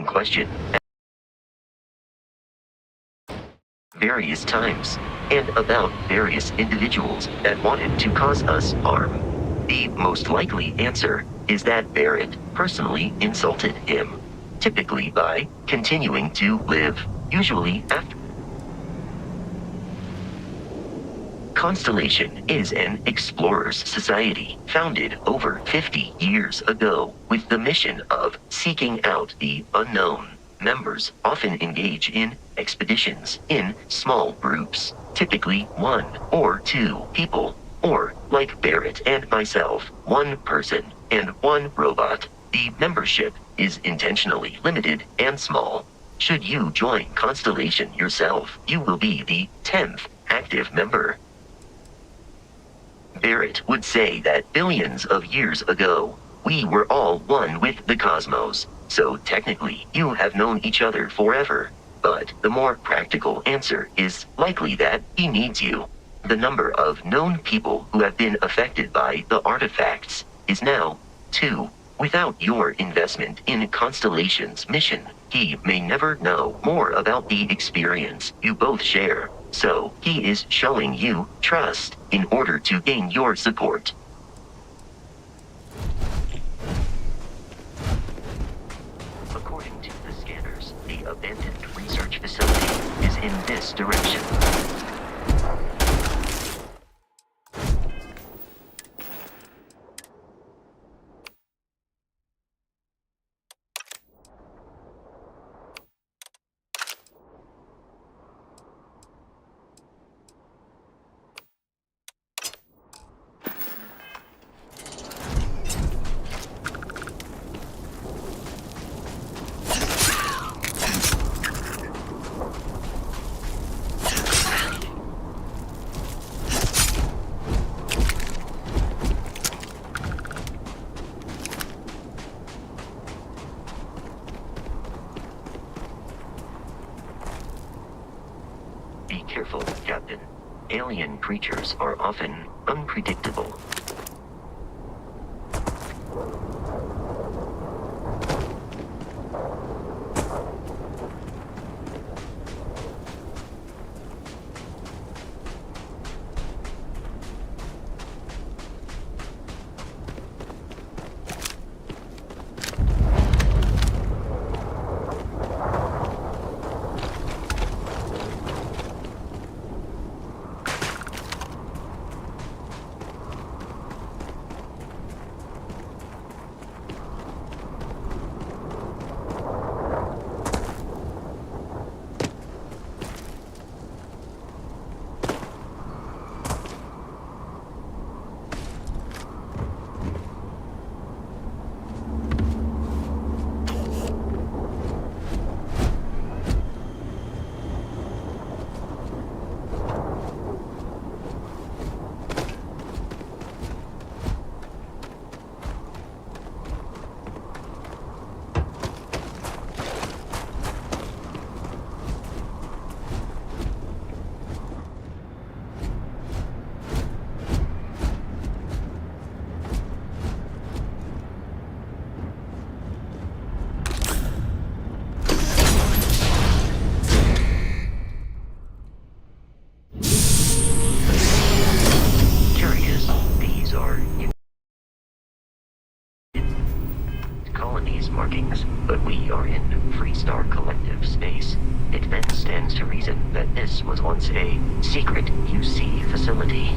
same question various times, and about various individuals that wanted to cause us harm. The most likely answer is that Barrett personally insulted him, typically by continuing to live, usually after. Constellation is an explorers society founded over 50 years ago with the mission of seeking out the unknown. Members often engage in expeditions in small groups, typically 1 or 2 people, or, like Barrett and myself, 1 person and 1 robot. The membership is intentionally limited and small. Should you join Constellation yourself, you will be the 10th active member. Barrett would say that billions of years ago, we were all one with the cosmos, so technically you have known each other forever. But the more practical answer is likely that he needs you. The number of known people who have been affected by the artifacts is now 2. Without your investment in Constellation's mission, he may never know more about the experience you both share. So, he is showing you trust in order to gain your support. According to the scanners, the abandoned research facility is in this direction. Be careful, Captain. Alien creatures are often unpredictable. Markings, but we are in Freestar Collective space. It then stands to reason that this was once a secret UC facility.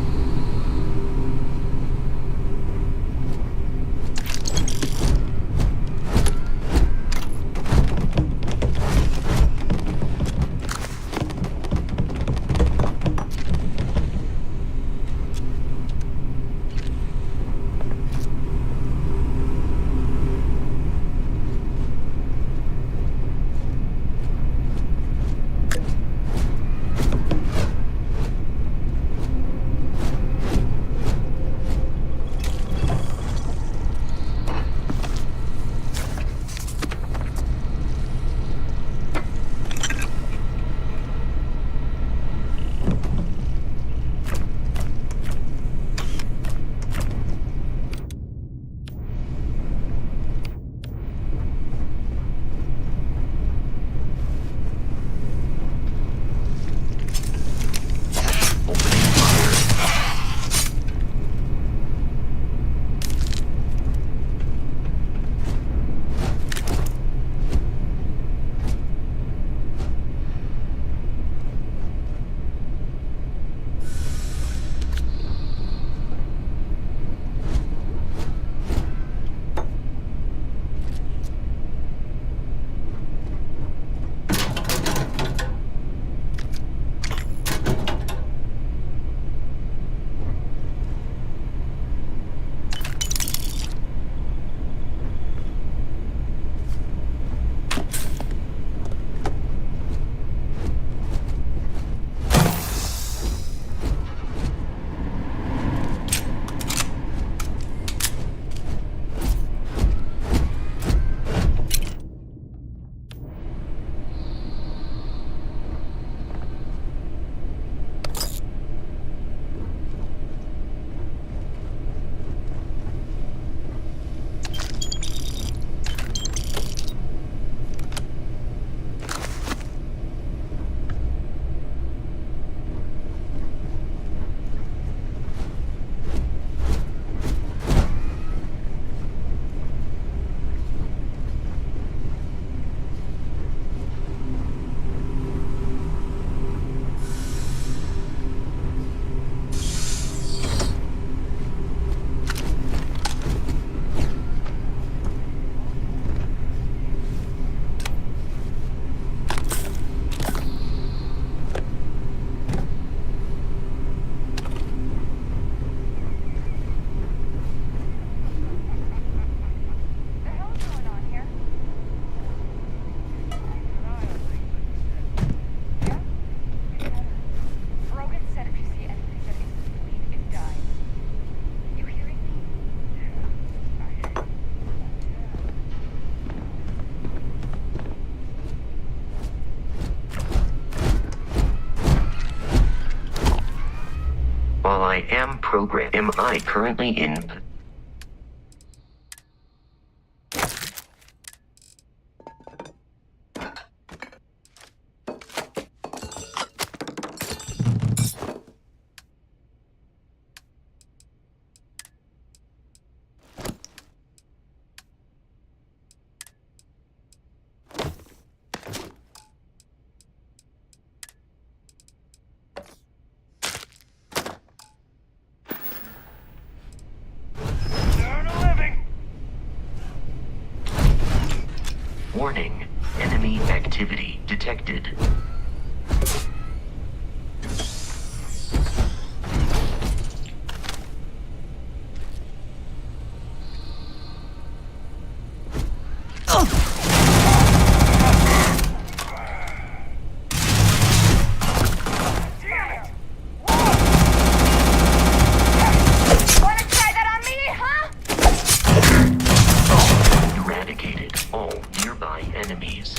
I am programmed. Am I currently in? Warning, enemy activity detected. Eradicated all nearby enemies.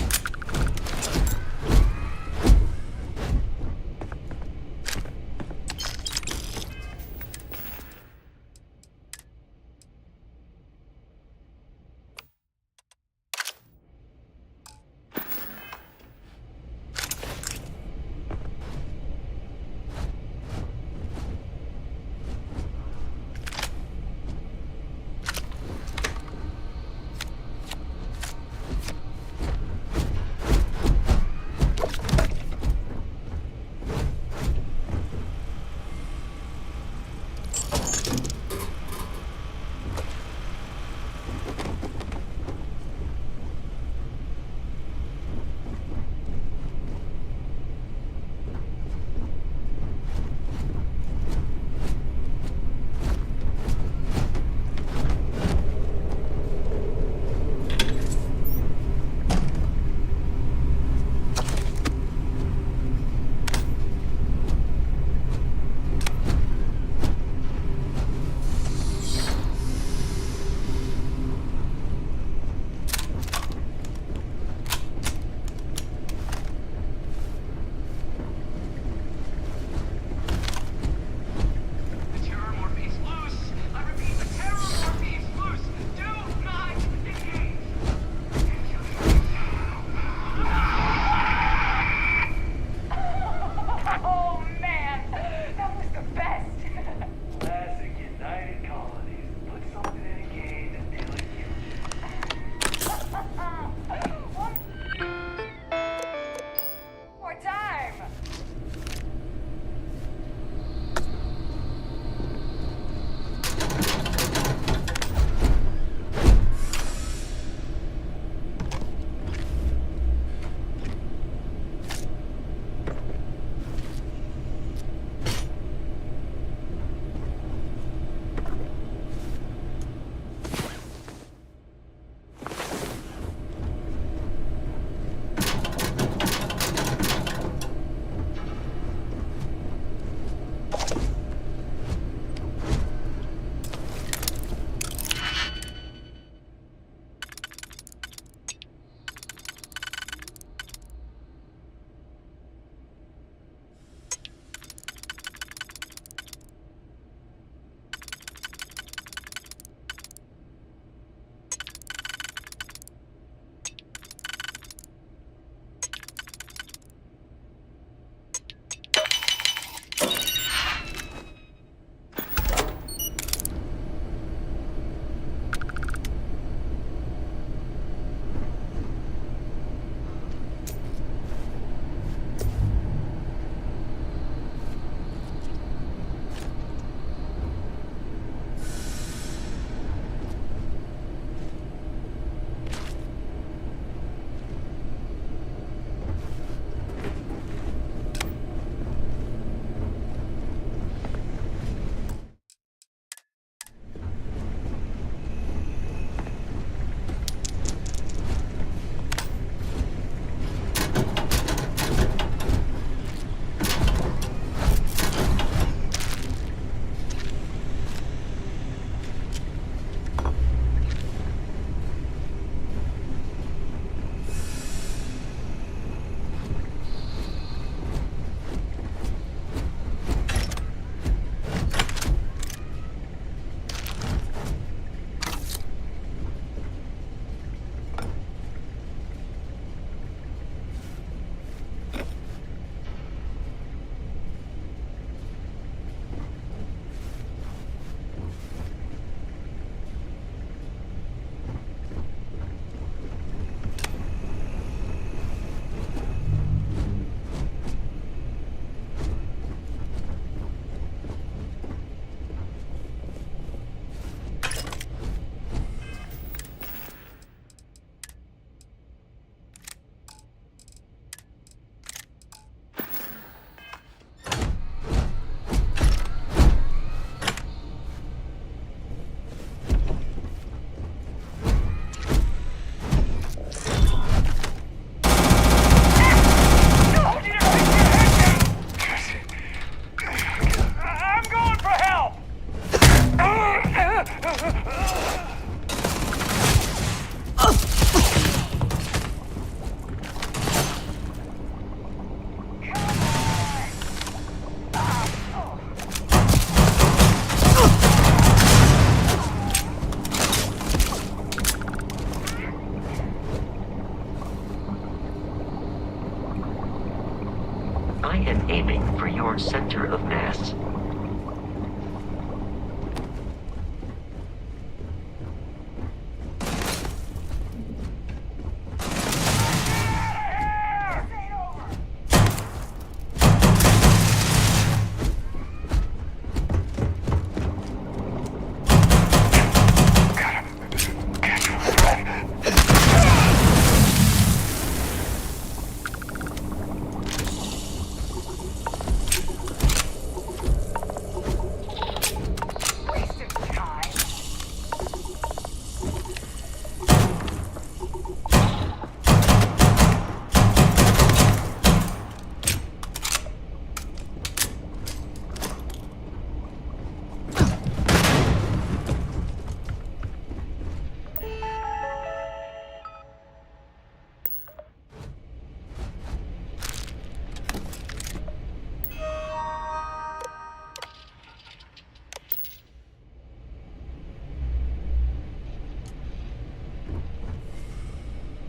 and aiming for your center of mass.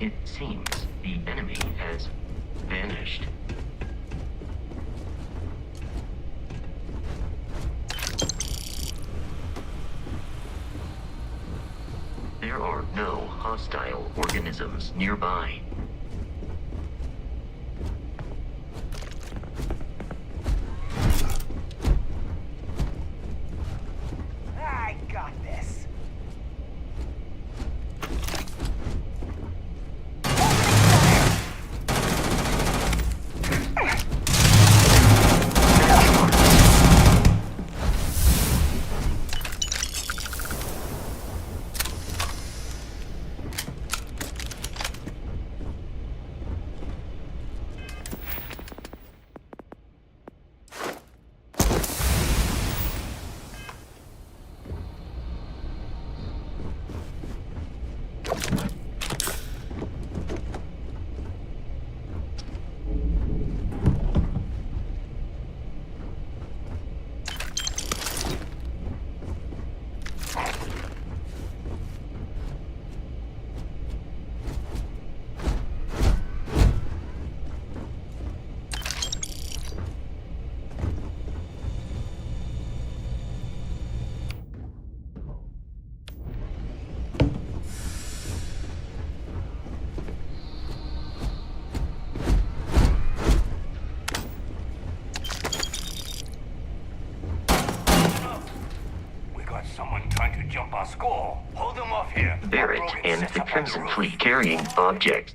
It seems the enemy has vanished. There are no hostile organisms nearby. I got this. Someone trying to jump our score. Hold them off here. Barrett and the Crimson Fleet carrying objects.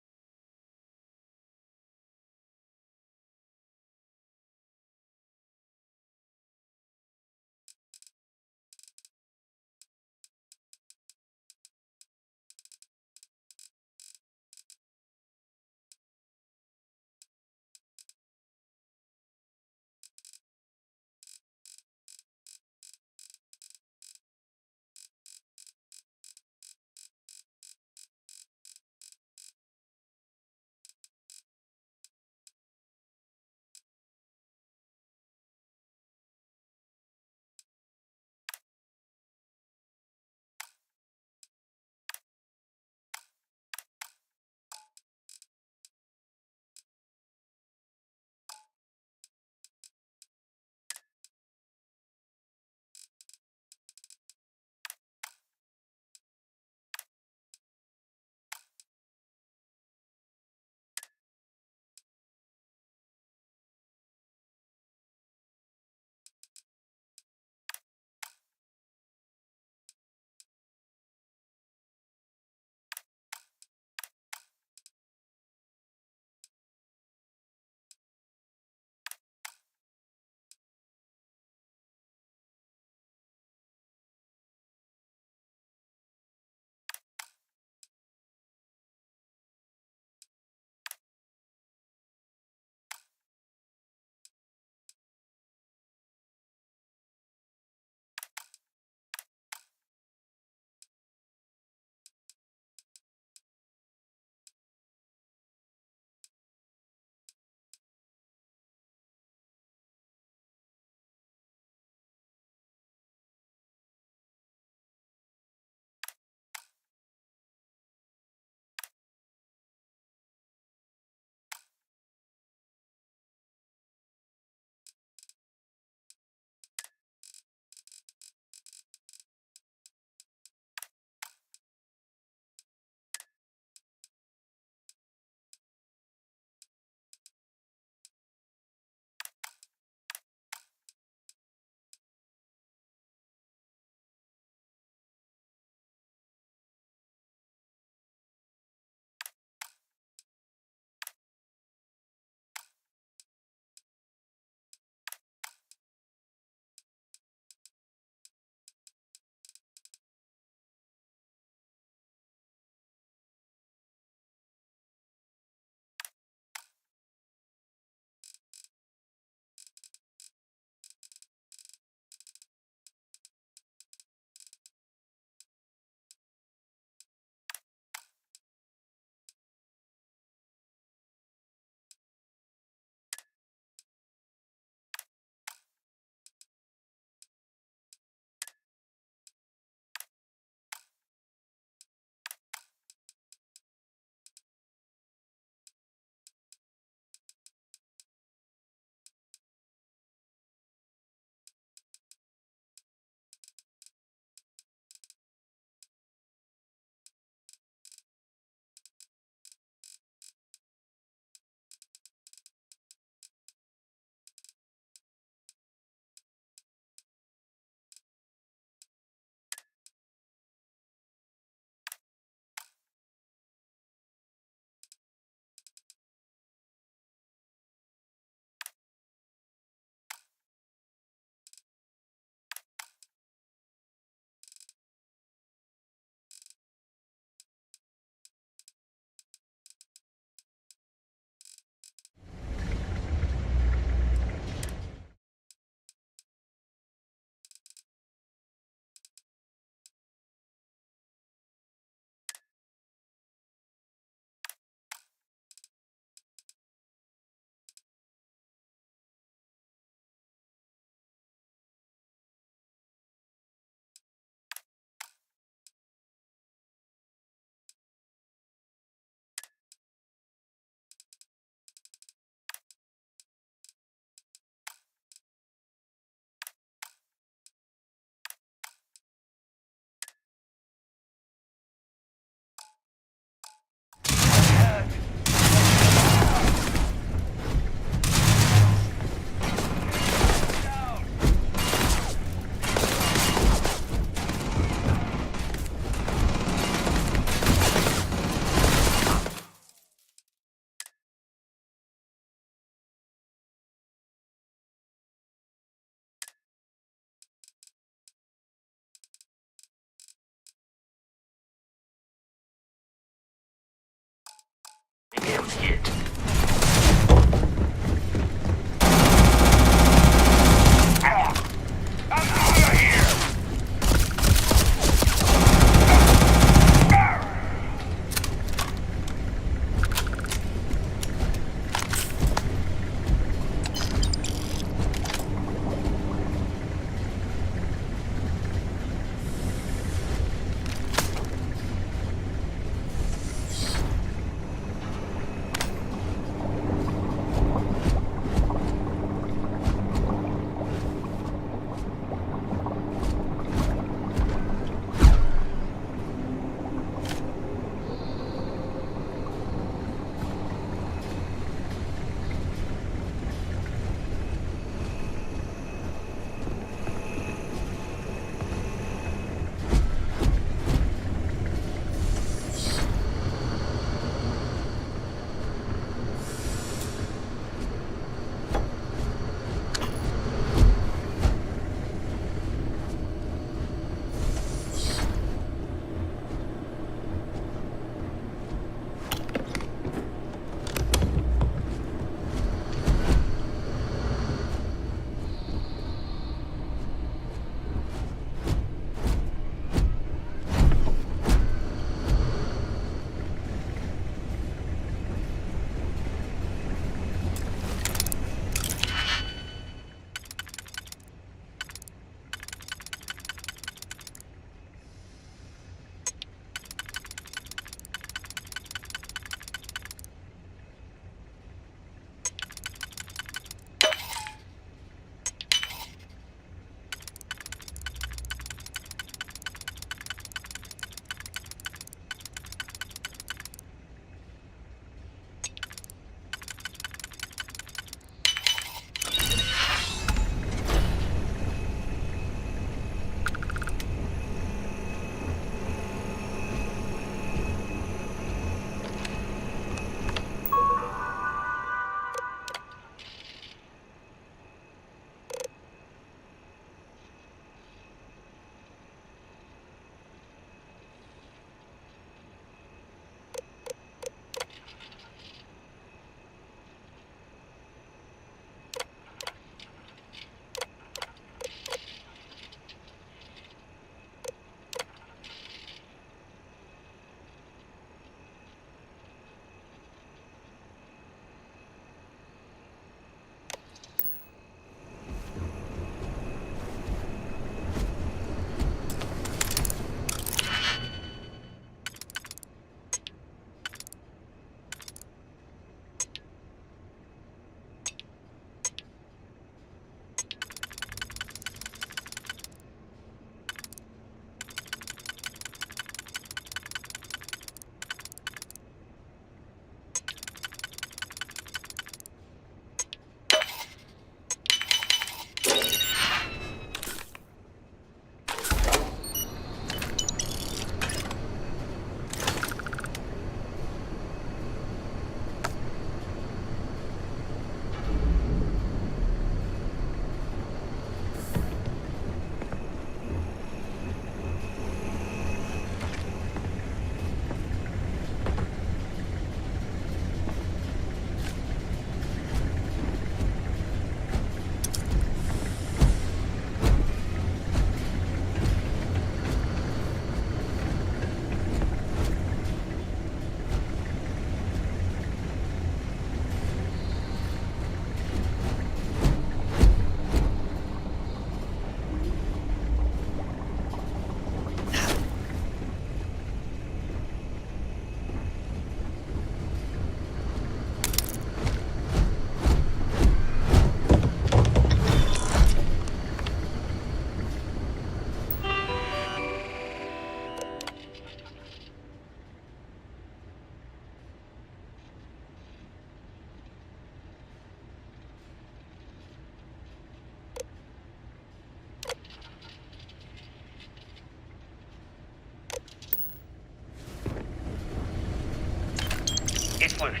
It's loose.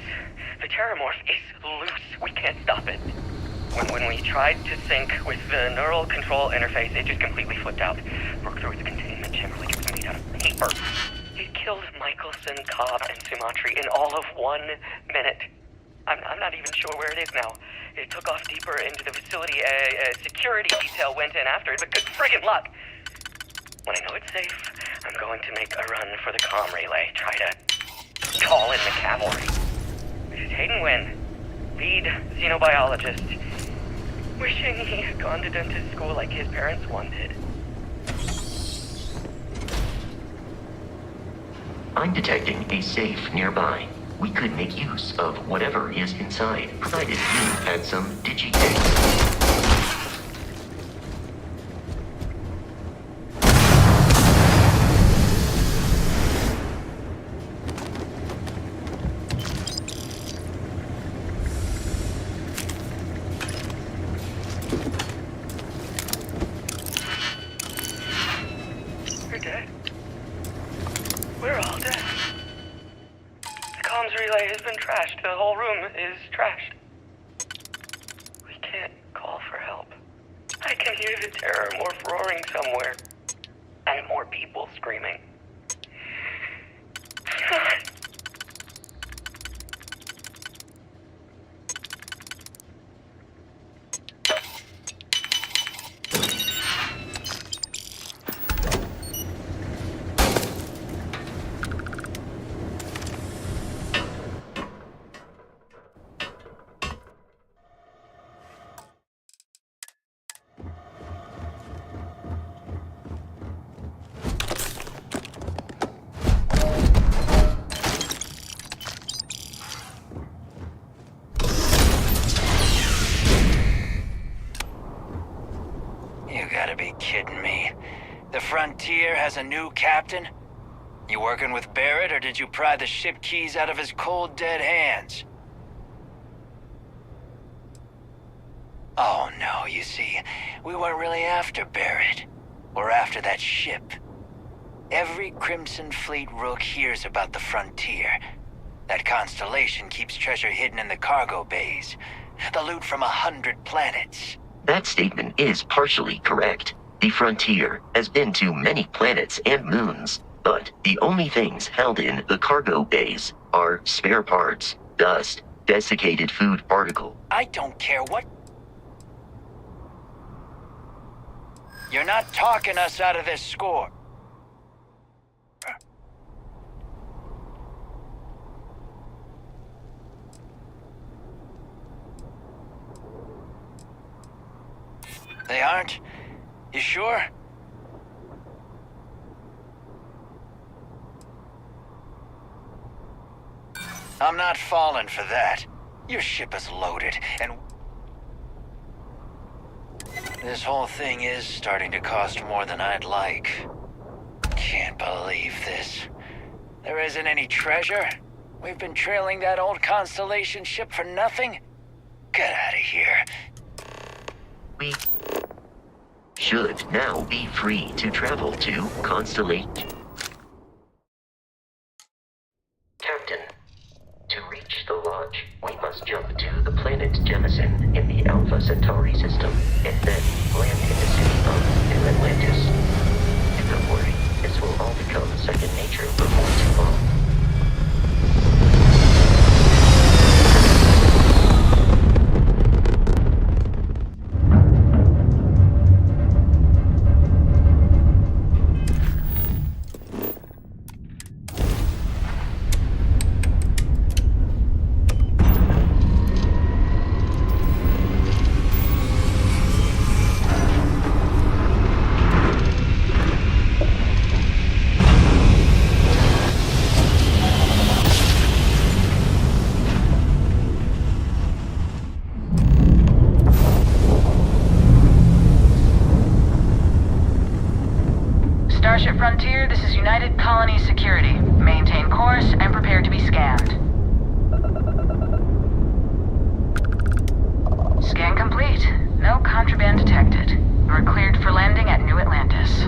The Terramorph is loose. We can't stop it. When we tried to sync with the neural control interface, it just completely flipped out. Broke through its containment chamber like it was made out of paper. It killed Michelson, Cobb, and Sumatri in all of 1 minute. I'm not even sure where it is now. It took off deeper into the facility. A security detail went in after it, but good friggin' luck. When I know it's safe, I'm going to make a run for the comm relay. Try to call in the cavalry. This is Hayden Wynn, lead xenobiologist. Wishing he had gone to dentist school like his parents wanted. I'm detecting a safe nearby. We could make use of whatever is inside, provided you had some digitags. You're dead. We're all dead. The comms relay has been trashed. The whole room is trashed. We can't call for help. I can hear the Terramorph roaring somewhere. And more people screaming. You gotta be kidding me. The Frontier has a new captain? You working with Barrett, or did you pry the ship keys out of his cold, dead hands? Oh no, you see, we weren't really after Barrett. We're after that ship. Every Crimson Fleet rook hears about the Frontier. That constellation keeps treasure hidden in the cargo bays. The loot from 100 planets. That statement is partially correct. The Frontier has been to many planets and moons, but the only things held in the cargo bays are spare parts, dust, desiccated food particle. I don't care what... You're not talking us out of this score. They aren't? You sure? I'm not falling for that. Your ship is loaded, and... This whole thing is starting to cost more than I'd like. Can't believe this. There isn't any treasure? We've been trailing that old Constellation ship for nothing? Get out of here. We should now be free to travel to Constellation. Captain, to reach the lodge, we must jump to the planet Jemison in the Alpha Centauri system, and then land in the city of New Atlantis. And don't worry, this will all become second nature before too long. Starship Frontier, this is United Colony Security. Maintain course and prepare to be scanned. Scan complete. No contraband detected. We're cleared for landing at New Atlantis.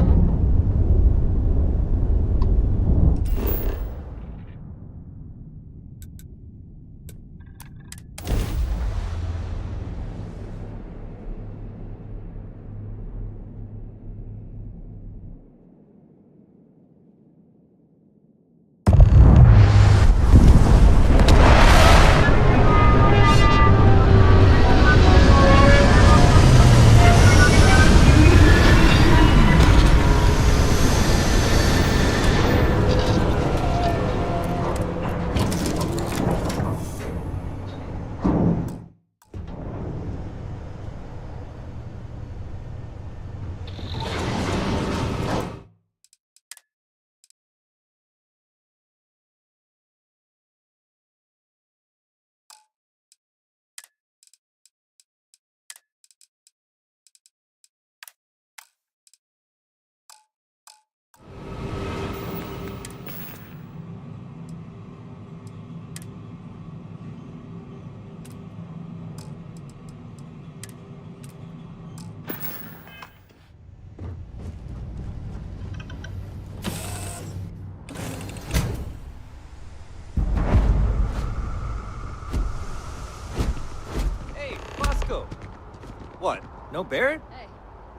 What? No Barrett? Hey,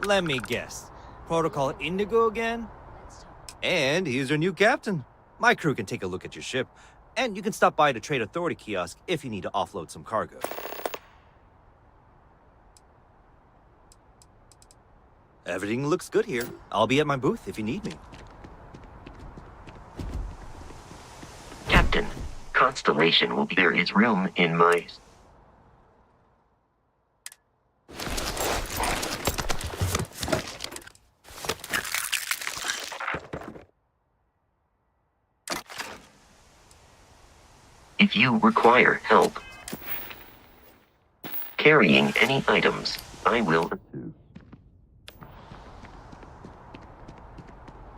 Let me guess. Protocol Indigo again? let's talk. And he's your new captain. My crew can take a look at your ship, and you can stop by the Trade Authority kiosk if you need to offload some cargo. Everything looks good here. I'll be at my booth if you need me. Captain, Constellation will be there is room in my... If you require help carrying any items, I will assist.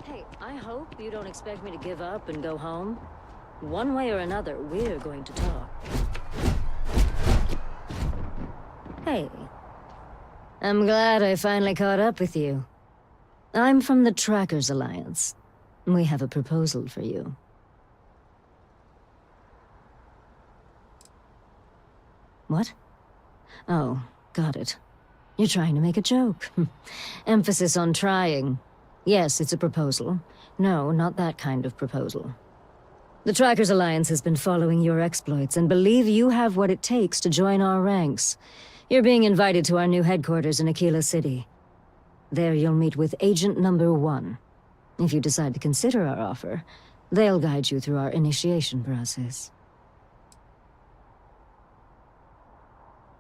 Hey, I hope you don't expect me to give up and go home. One way or another, we're going to talk. Hey. I'm glad I finally caught up with you. I'm from the Trackers Alliance. We have a proposal for you. What? Oh, got it. You're trying to make a joke. Emphasis on trying. Yes, it's a proposal. No, not that kind of proposal. The Trackers Alliance has been following your exploits and believe you have what it takes to join our ranks. You're being invited to our new headquarters in Aquila City. There you'll meet with Agent Number 1. If you decide to consider our offer, they'll guide you through our initiation process.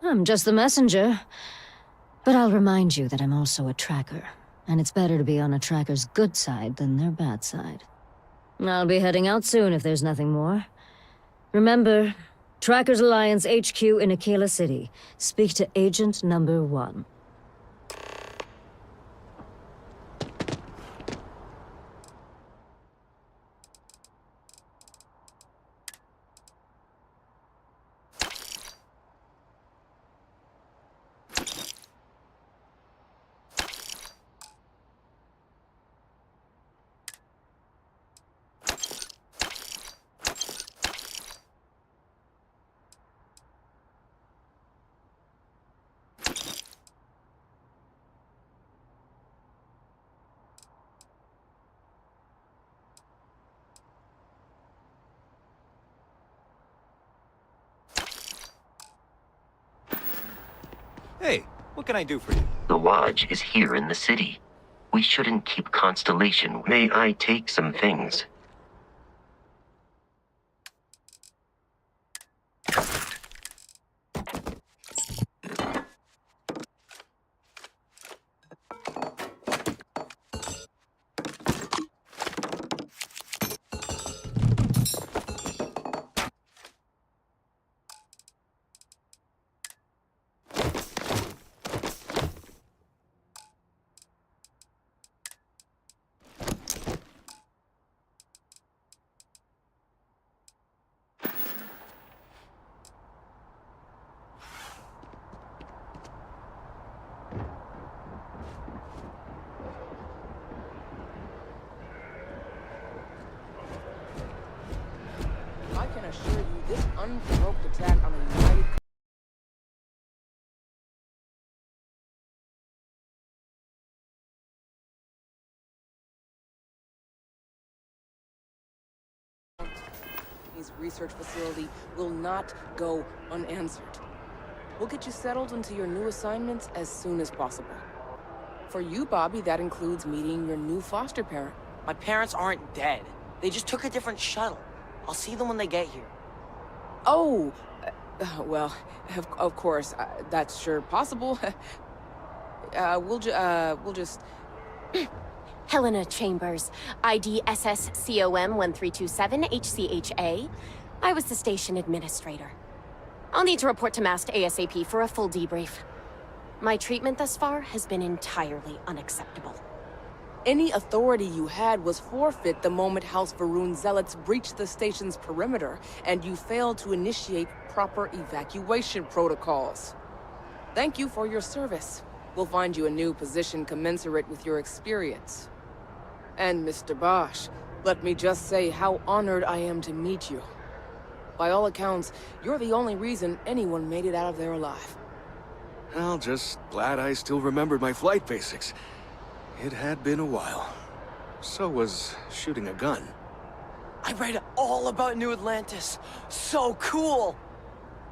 I'm just the messenger. But I'll remind you that I'm also a tracker, and it's better to be on a tracker's good side than their bad side. I'll be heading out soon if there's nothing more. Remember, Trackers Alliance HQ in Aquila City. Speak to Agent Number 1. Hey, what can I do for you? The lodge is here in the city. We shouldn't keep Constellation. May I take some things? I can assure you this unprovoked attack on a United Company's research facility will not go unanswered. We'll get you settled into your new assignments as soon as possible. For you, Bobby, that includes meeting your new foster parent. My parents aren't dead. They just took a different shuttle. I'll see them when they get here. Oh, well, of course, that's sure possible. We'll just... Helena Chambers, ID SSCOM 1327 HCHA. I was the station administrator. I'll need to report to MAST ASAP for a full debrief. My treatment thus far has been entirely unacceptable. Any authority you had was forfeit the moment House Varun zealots breached the station's perimeter, and you failed to initiate proper evacuation protocols. Thank you for your service. We'll find you a new position commensurate with your experience. And Mr. Bosch, let me just say how honored I am to meet you. By all accounts, you're the only reason anyone made it out of there alive. Well, just glad I still remembered my flight basics. It had been a while. So was shooting a gun. I read all about New Atlantis. So cool!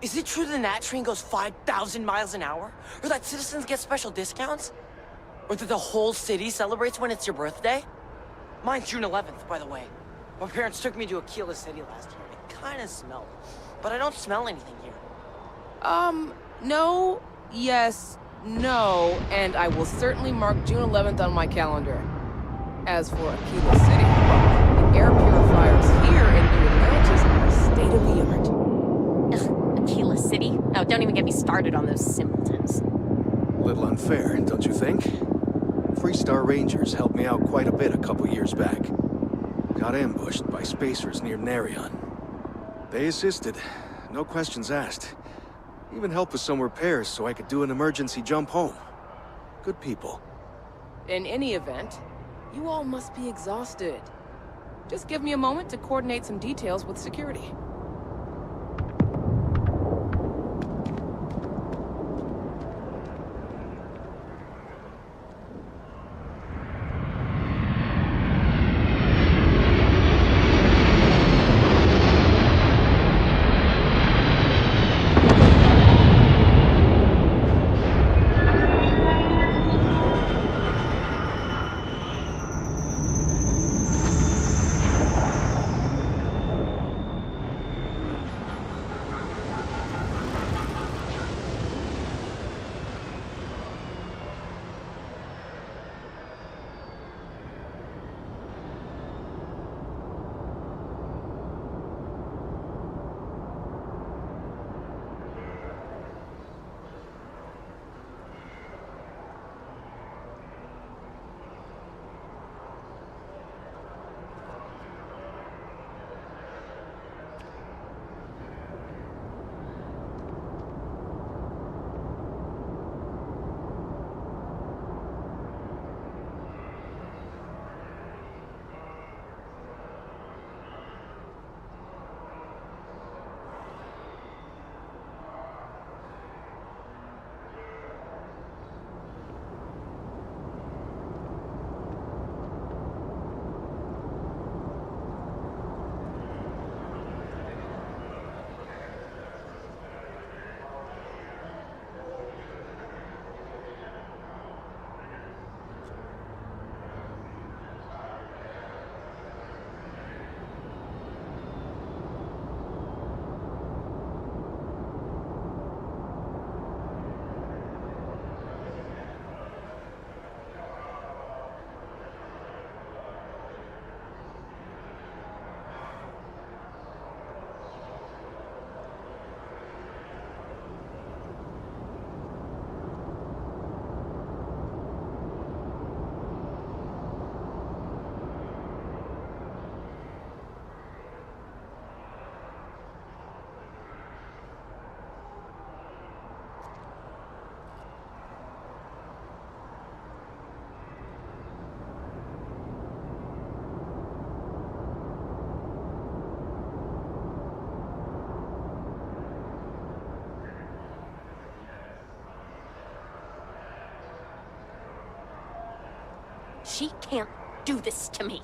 Is it true the Nat train goes 5,000 miles an hour? Or that citizens get special discounts? Or that the whole city celebrates when it's your birthday? Mine's June 11th, by the way. My parents took me to Aquila City last year. It kinda smelled. But I don't smell anything here. No, yes, no, and I will certainly mark June 11th on my calendar. As for Aquila City, well, the air purifiers here in New Atlantis are state-of-the-art. Aquila City? Oh, don't even get me started on those simpletons. A little unfair, don't you think? Freestar Rangers helped me out quite a bit a couple years back. Got ambushed by spacers near Narion. They assisted, no questions asked. Even helped with some repairs so I could do an emergency jump home. Good people. In any event, you all must be exhausted. Just give me a moment to coordinate some details with security. She can't do this to me.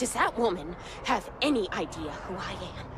Does that woman have any idea who I am?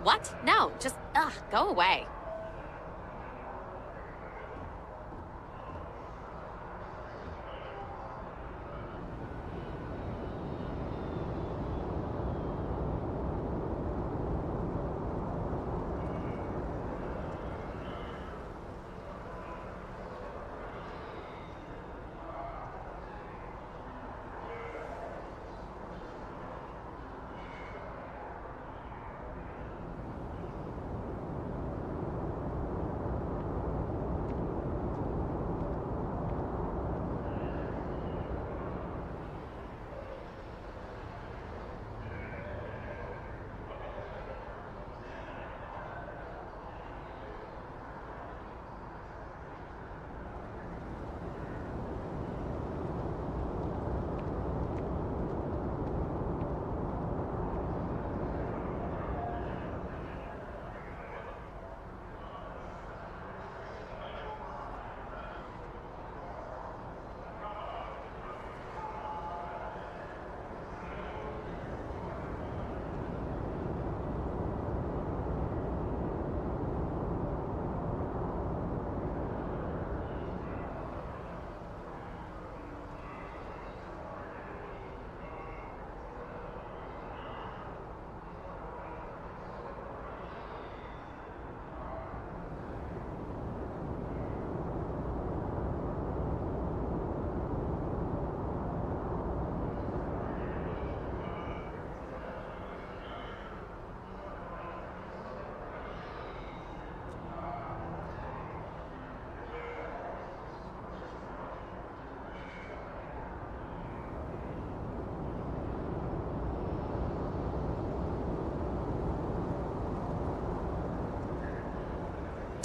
What? No, just, go away.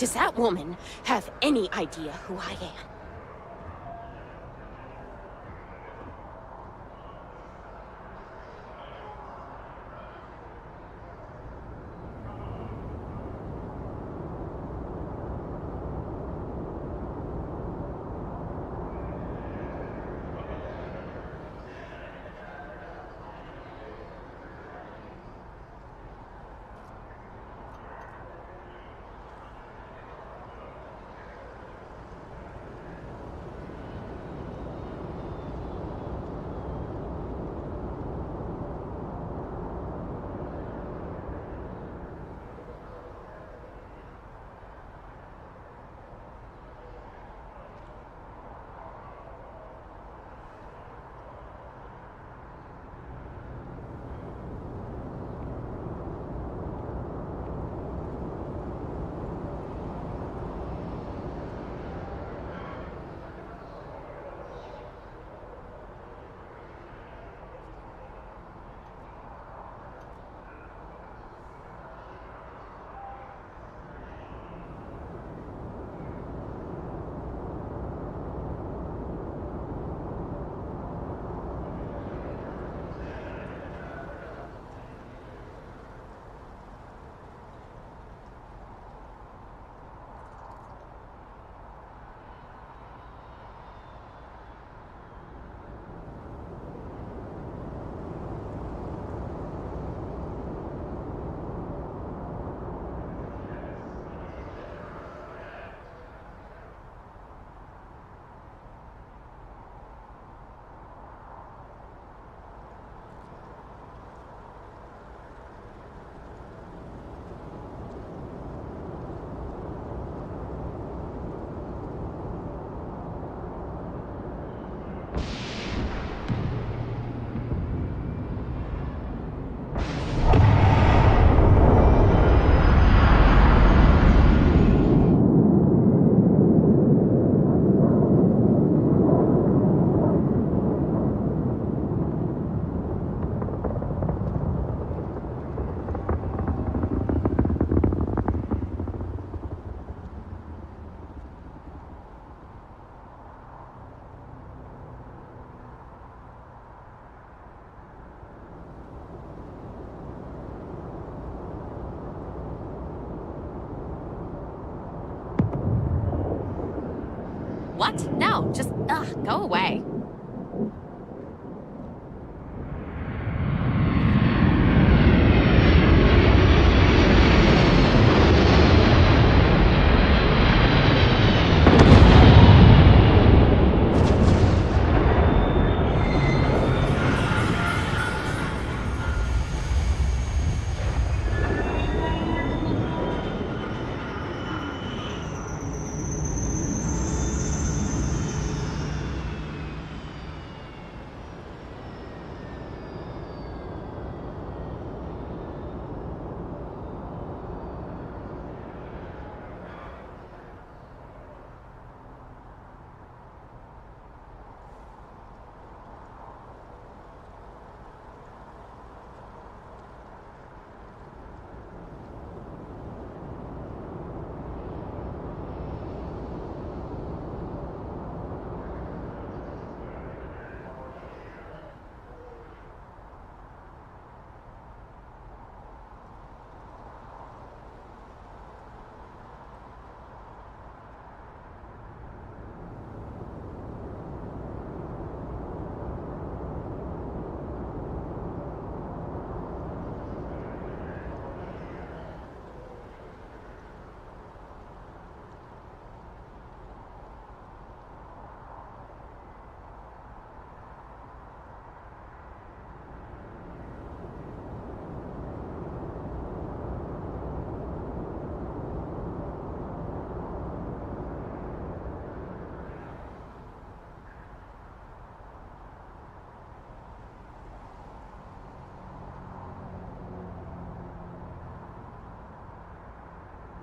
Does that woman have any idea who I am? What? No, just, go away.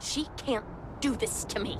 She can't do this to me.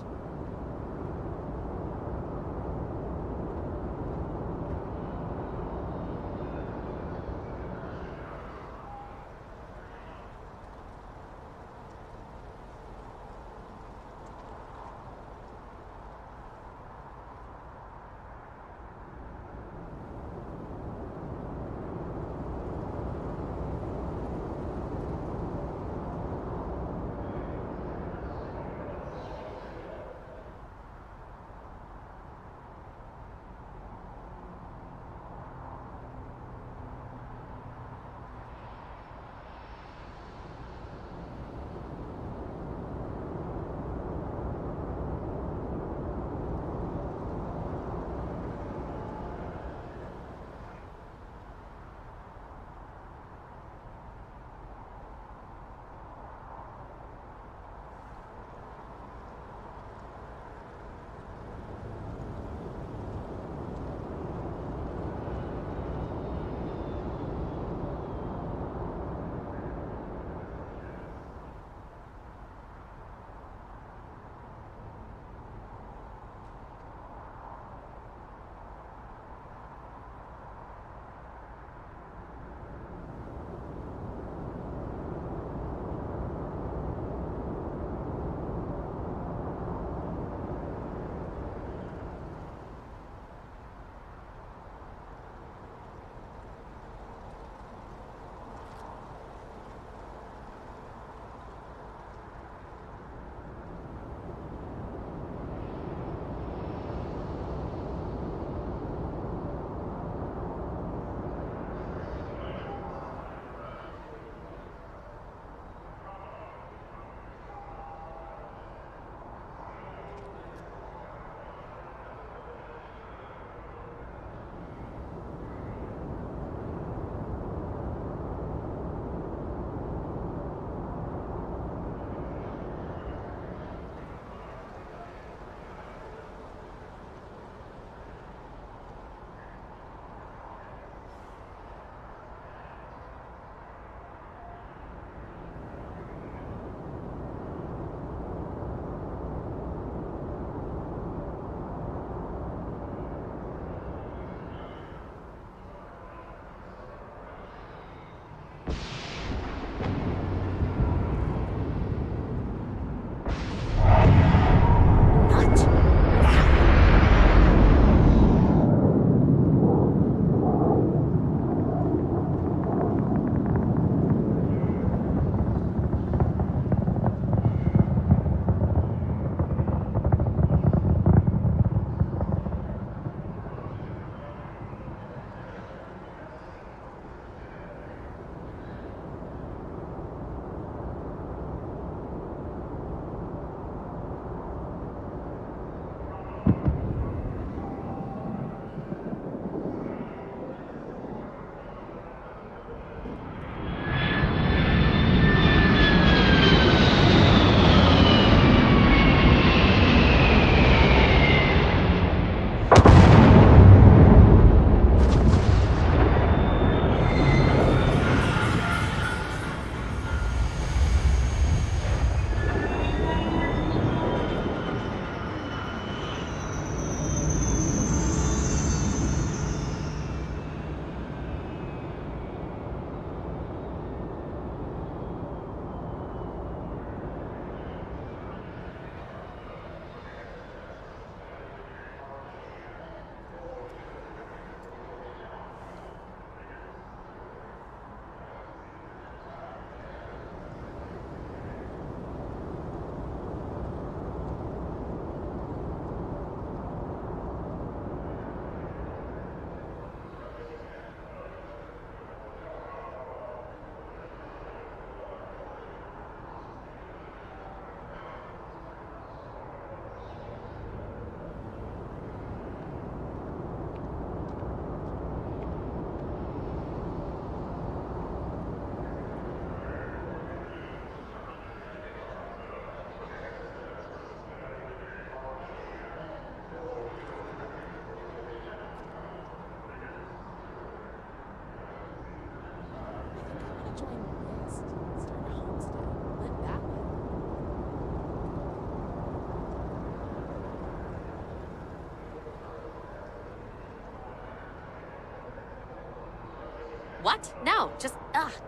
What? No, just,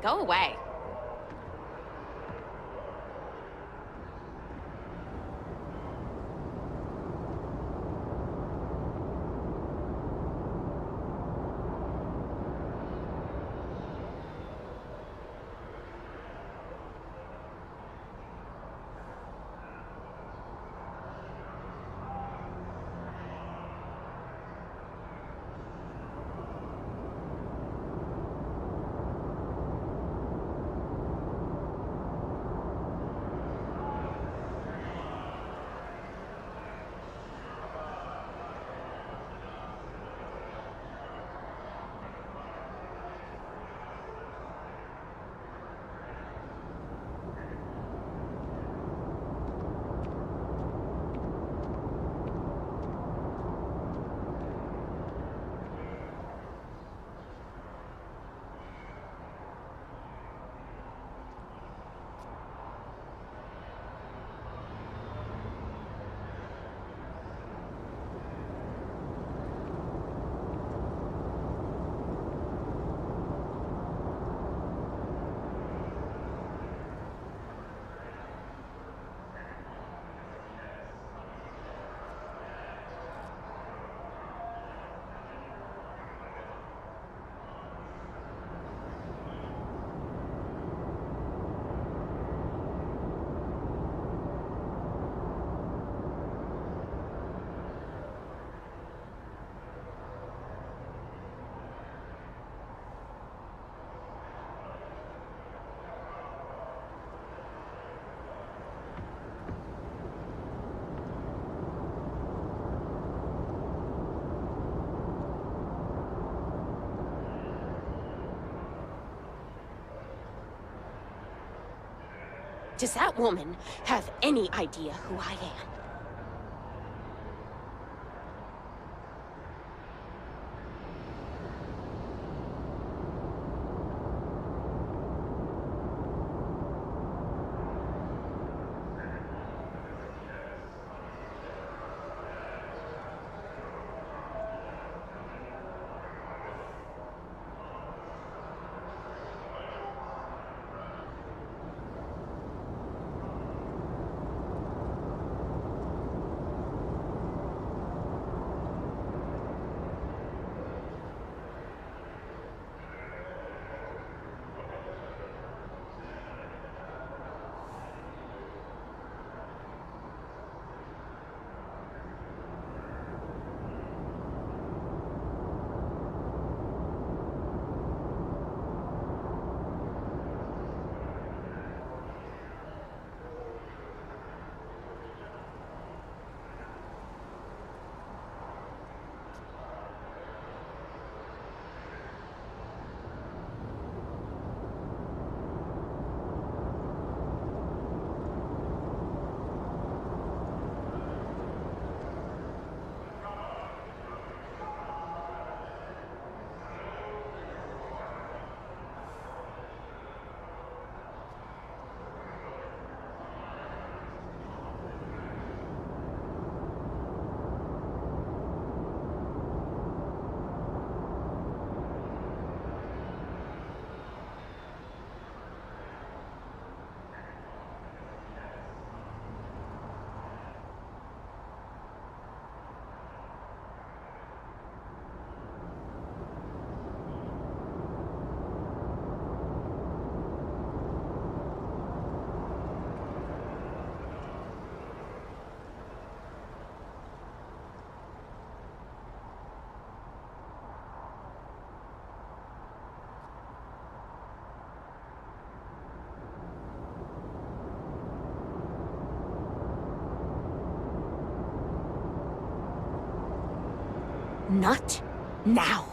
go away. Does that woman have any idea who I am? Not now.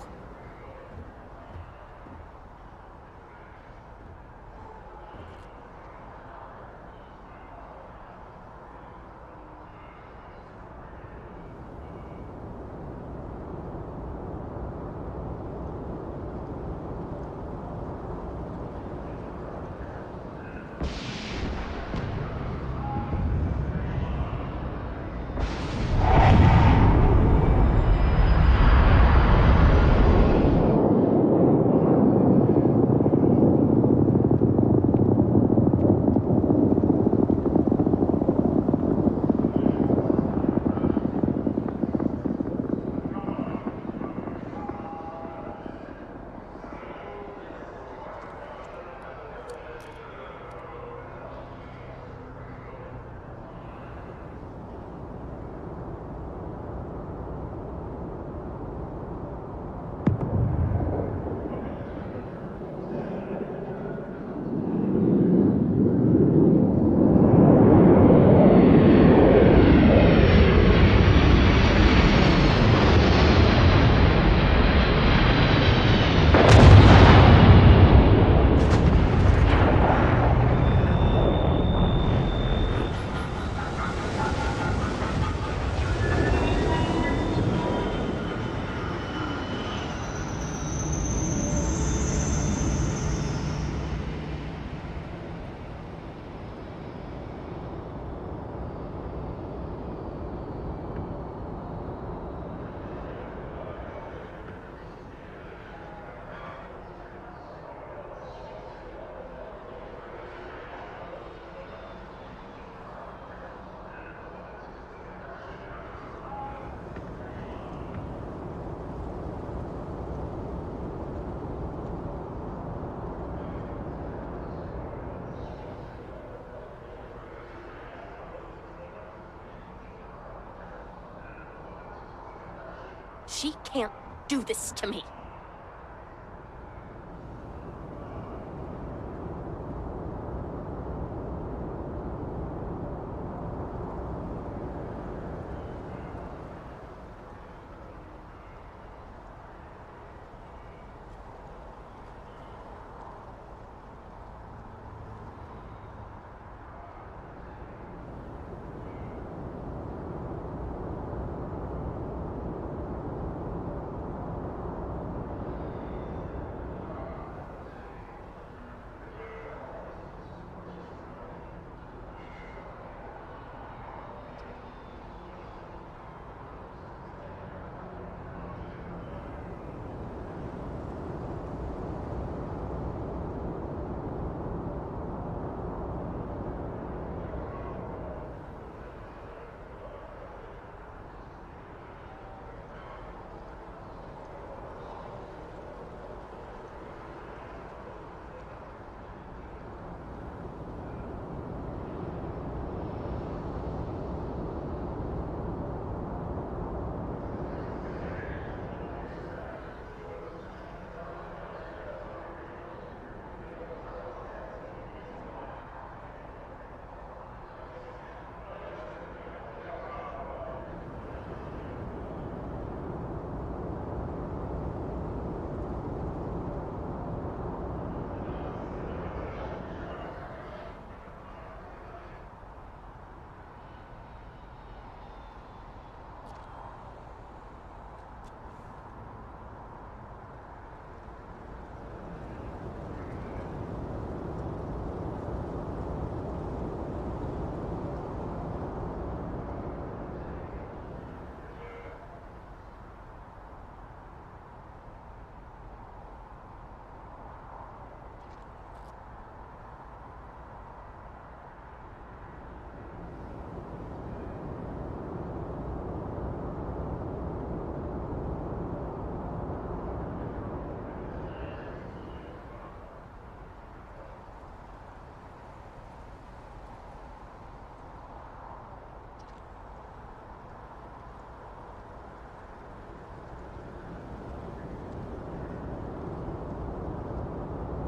She can't do this to me.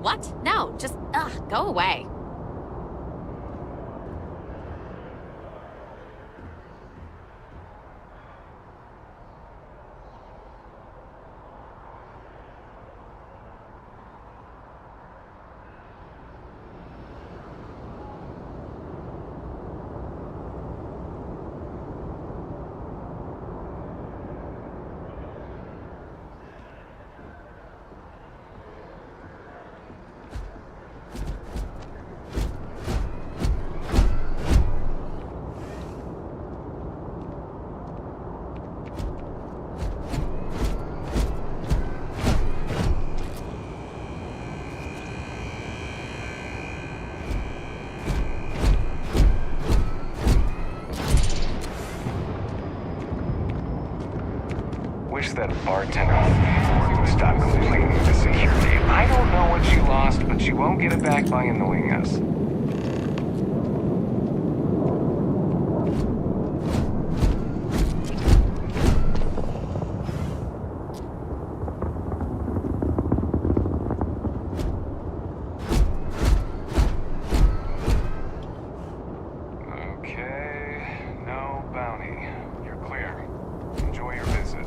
What? No, just, go away. Wish that bartender would stop complaining to security. I don't know what she lost, but she won't get it back by annoying us. Okay, no bounty. You're clear. Enjoy your visit.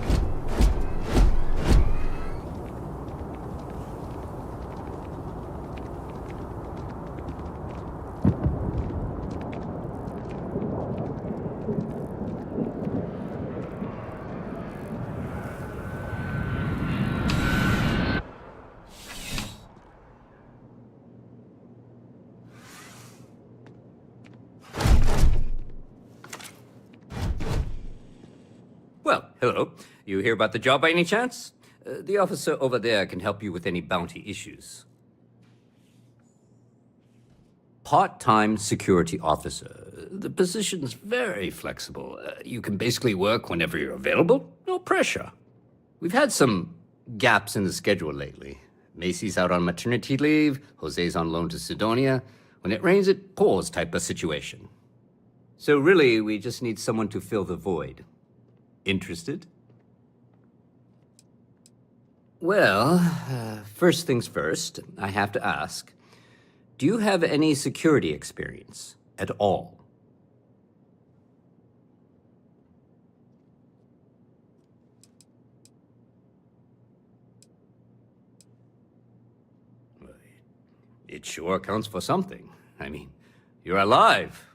Well, hello. You hear about the job by any chance? The officer over there can help you with any bounty issues. Part-time security officer. The position's very flexible. You can basically work whenever you're available. No pressure. We've had some gaps in the schedule lately. Macy's out on maternity leave. Jose's on loan to Sidonia. When it rains, it pours type of situation. So really, we just need someone to fill the void. Interested? Well, first things first, I have to ask, do you have any security experience at all? It sure counts for something. I mean, you're alive.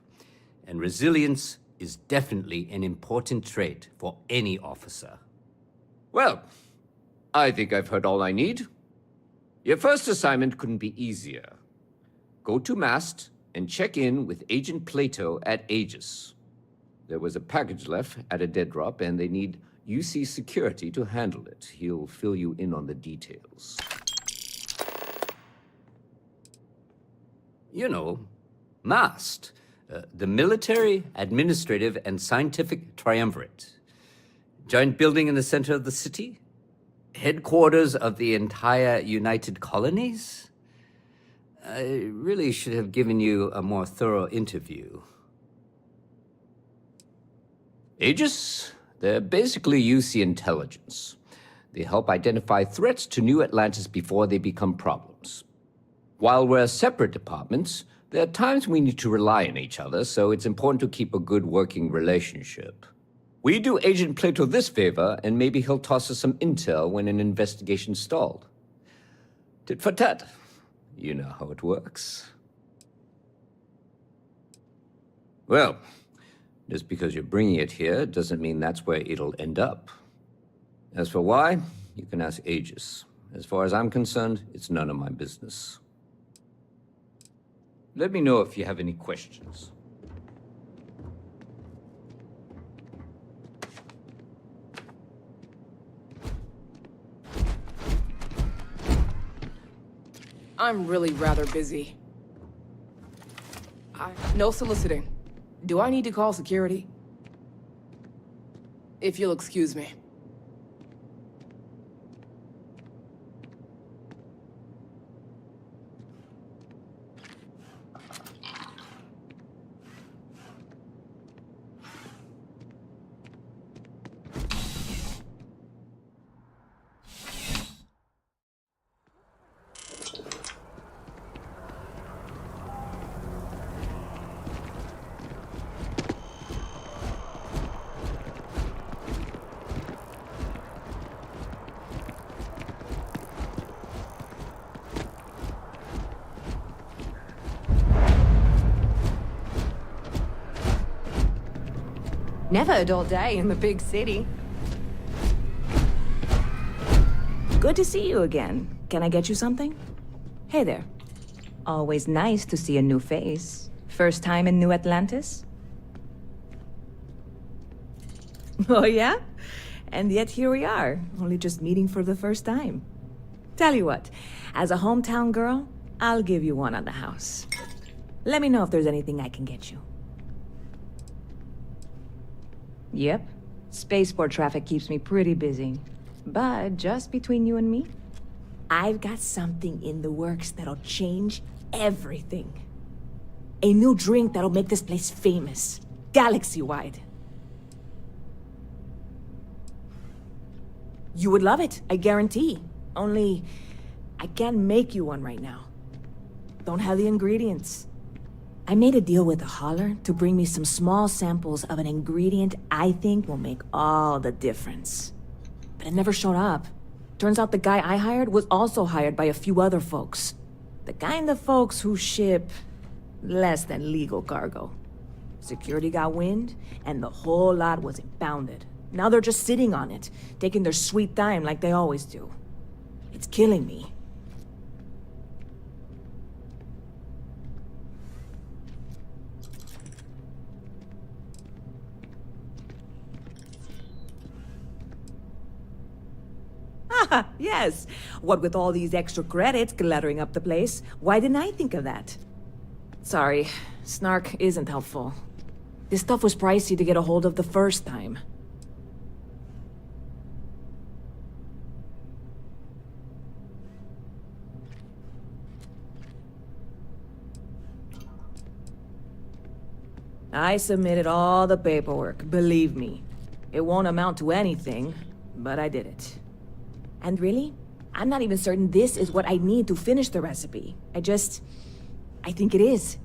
And resilience is definitely an important trait for any officer. Well, I think I've heard all I need. Your first assignment couldn't be easier. Go to Mast and check in with Agent Plato at Aegis. There was a package left at a dead drop, and they need UC security to handle it. He'll fill you in on the details. You know, MAST, the Military, Administrative, and Scientific Triumvirate. Giant building in the center of the city? Headquarters of the entire United Colonies? I really should have given you a more thorough interview. Aegis? They're basically UC intelligence. They help identify threats to New Atlantis before they become problems. While we're separate departments, there are times we need to rely on each other, so it's important to keep a good working relationship. We do Agent Plato this favor, and maybe he'll toss us some intel when an investigation stalled. Tit for tat. You know how it works. Well, just because you're bringing it here doesn't mean that's where it'll end up. As for why, you can ask Aegis. As far as I'm concerned, it's none of my business. Let me know if you have any questions. I'm really rather busy. No soliciting. Do I need to call security? If you'll excuse me. Never a dull day in the big city. Good to see you again. Can I get you something? Hey there. Always nice to see a new face. First time in New Atlantis? Oh yeah? And yet here we are, only just meeting for the first time. Tell you what, as a hometown girl, I'll give you one on the house. Let me know if there's anything I can get you. Yep. Spaceport traffic keeps me pretty busy. But just between you and me, I've got something in the works that'll change everything. A new drink that'll make this place famous, galaxy-wide. You would love it, I guarantee. Only, I can't make you one right now. Don't have the ingredients. I made a deal with a hauler to bring me some small samples of an ingredient I think will make all the difference. But it never showed up. Turns out the guy I hired was also hired by a few other folks. The kind of folks who ship less than legal cargo. Security got wind, and the whole lot was impounded. Now they're just sitting on it, taking their sweet time like they always do. It's killing me. Yes. What with all these extra credits cluttering up the place, why didn't I think of that? Sorry, snark isn't helpful. This stuff was pricey to get a hold of the first time. I submitted all the paperwork, believe me. It won't amount to anything, but I did it. And really, I'm not even certain this is what I need to finish the recipe. I think it is.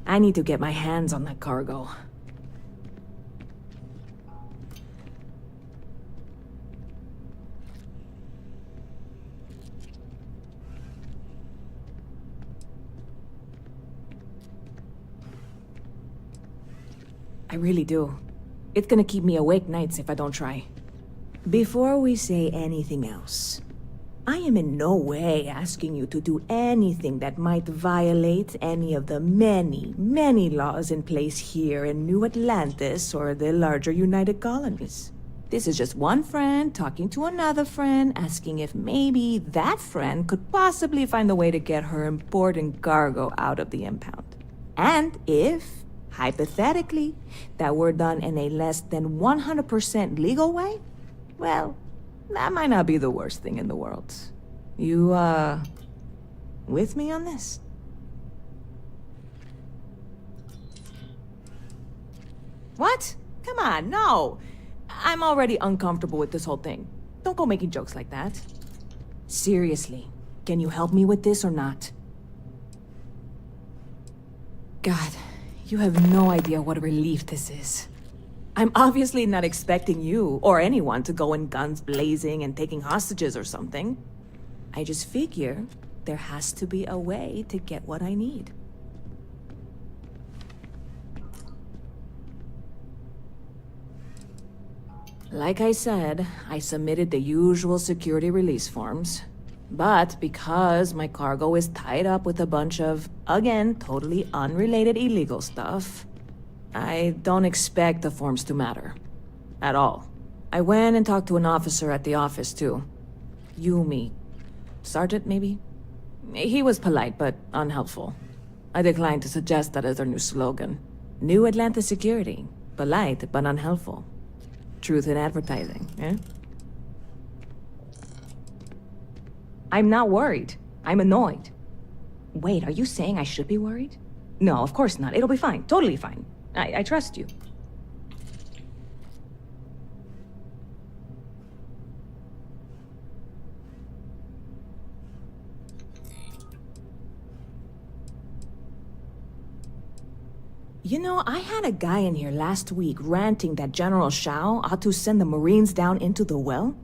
I need to get my hands on that cargo. I really do. It's gonna keep me awake nights if I don't try. Before we say anything else, I am in no way asking you to do anything that might violate any of the many, many laws in place here in New Atlantis or the larger United Colonies. This is just one friend talking to another friend, asking if maybe that friend could possibly find a way to get her important cargo out of the impound. And if, hypothetically, that were done in a less than 100% legal way, well, that might not be the worst thing in the world. You, with me on this? What? Come on, no! I'm already uncomfortable with this whole thing. Don't go making jokes like that. Seriously, can you help me with this or not? God, you have no idea what a relief this is. I'm obviously not expecting you or anyone to go in guns blazing and taking hostages or something. I just figure there has to be a way to get what I need. Like I said, I submitted the usual security release forms. But because my cargo is tied up with a bunch of, again, totally unrelated illegal stuff, I don't expect the forms to matter. At all. I went and talked to an officer at the office, too. Yumi. Sergeant, maybe? He was polite, but unhelpful. I declined to suggest that as our new slogan. New Atlantis Security. Polite, but unhelpful. Truth in advertising, eh? I'm not worried. I'm annoyed. Wait, are you saying I should be worried? No, of course not. It'll be fine. Totally fine. I trust you. You know, I had a guy in here last week ranting that General Shao ought to send the Marines down into the well.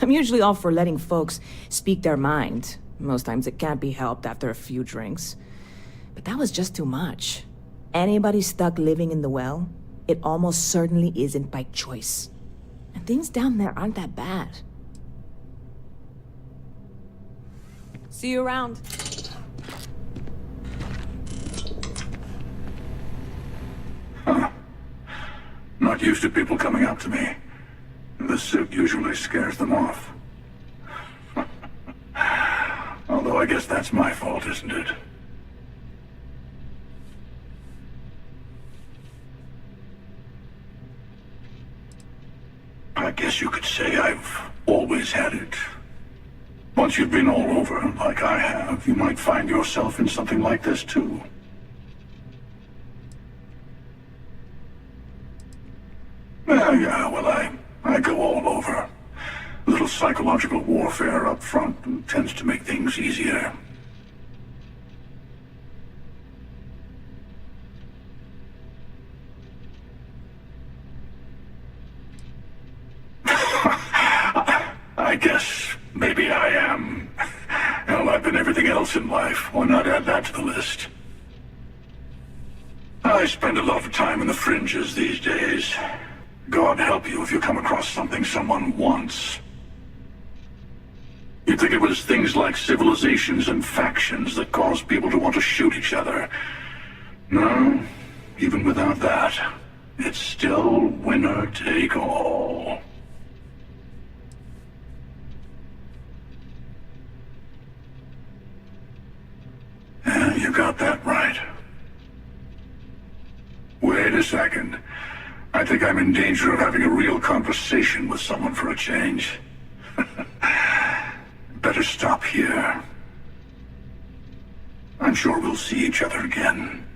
I'm usually all for letting folks speak their mind. Most times it can't be helped after a few drinks. But that was just too much. Anybody stuck living in the well, it almost certainly isn't by choice. And things down there aren't that bad. See you around. Not used to people coming up to me. The suit usually scares them off. Although I guess that's my fault, isn't it? I guess you could say I've always had it. Once you've been all over, like I have, you might find yourself in something like this too. Yeah, well, I go all over. A little psychological warfare up front tends to make things easier. I guess maybe I am. Hell, I've been everything else in life. Why not add that to the list? I spend a lot of time in the fringes these days. God help you if you come across something someone wants. You'd think it was things like civilizations and factions that cause people to want to shoot each other. No, even without that, it's still winner take all. Yeah, you got that right. Wait a second. I think I'm in danger of having a real conversation with someone for a change. Better stop here. I'm sure we'll see each other again.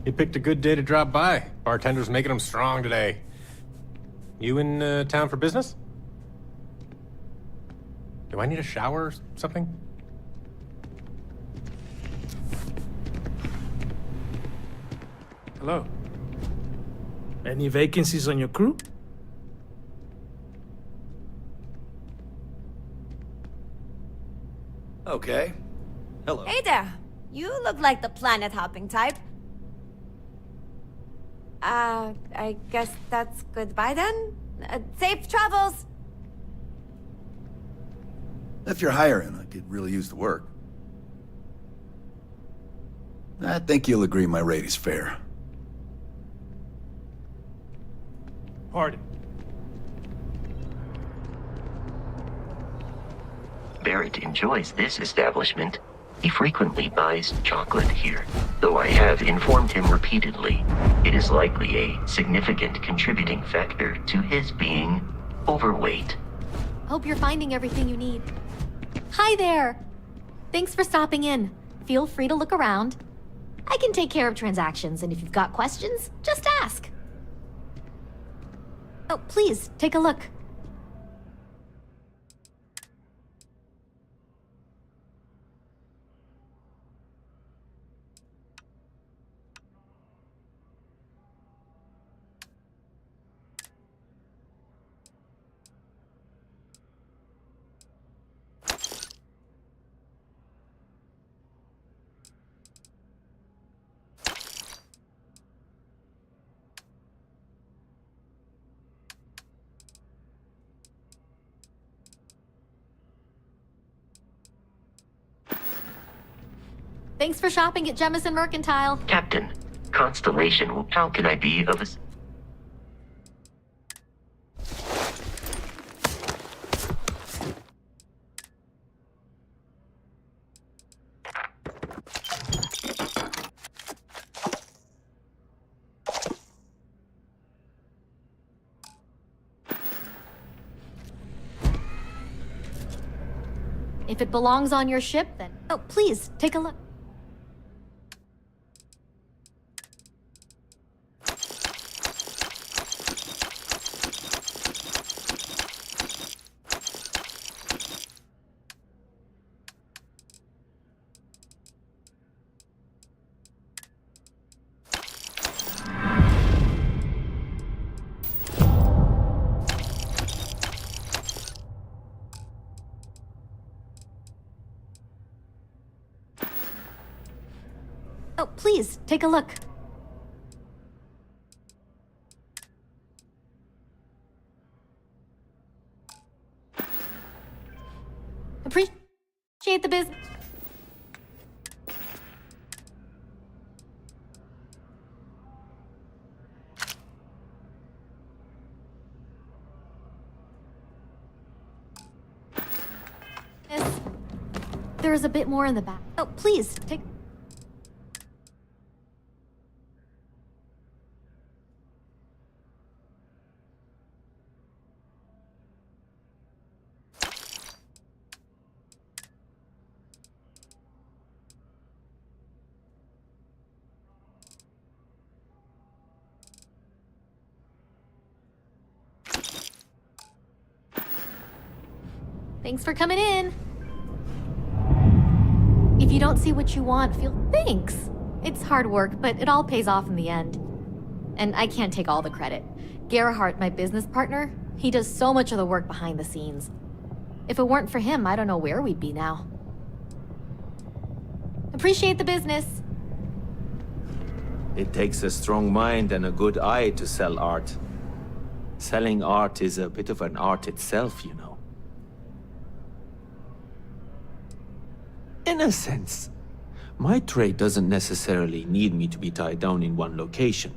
You picked a good day to drop by. Bartender's making them strong today. You in town for business? Do I need a shower or something? Hello. Any vacancies on your crew? Okay. Hello. Hey there. You look like the planet-hopping type. I guess that's goodbye then? Safe travels! If you're hiring, I could really use the work. I think you'll agree my rate is fair. Pardon. Barrett enjoys this establishment. He frequently buys chocolate here, though I have informed him repeatedly it is likely a significant contributing factor to his being overweight. Hope you're finding everything you need. Hi there! Thanks for stopping in. Feel free to look around. I can take care of transactions, and if you've got questions, just ask. Oh, please, take a look. Thanks for shopping at Jemison Mercantile. Captain, Constellation, how can I be of assistance? If it belongs on your ship, then... Oh, please, take a look. Oh, please, take a look. Appreciate the business. There's a bit more in the back. Oh, please, take... Thanks for coming in. If you don't see what you want, thanks. It's hard work, but it all pays off in the end. And I can't take all the credit. Gerhardt, my business partner, he does so much of the work behind the scenes. If it weren't for him, I don't know where we'd be now. Appreciate the business. It takes a strong mind and a good eye to sell art. Selling art is a bit of an art itself, you know. In a sense, my trade doesn't necessarily need me to be tied down in one location.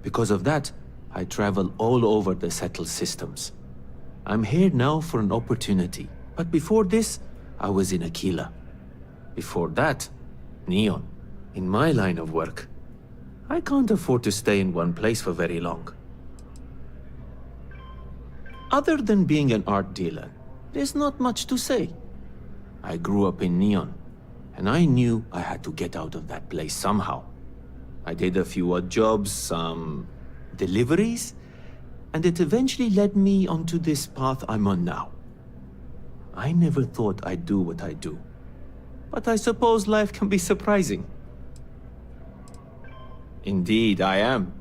Because of that, I travel all over the settled systems. I'm here now for an opportunity, but before this, I was in Aquila. Before that, Neon. In my line of work, I can't afford to stay in one place for very long. Other than being an art dealer, there's not much to say. I grew up in Neon, and I knew I had to get out of that place somehow. I did a few odd jobs, some deliveries, and it eventually led me onto this path I'm on now. I never thought I'd do what I do, but I suppose life can be surprising. Indeed, I am.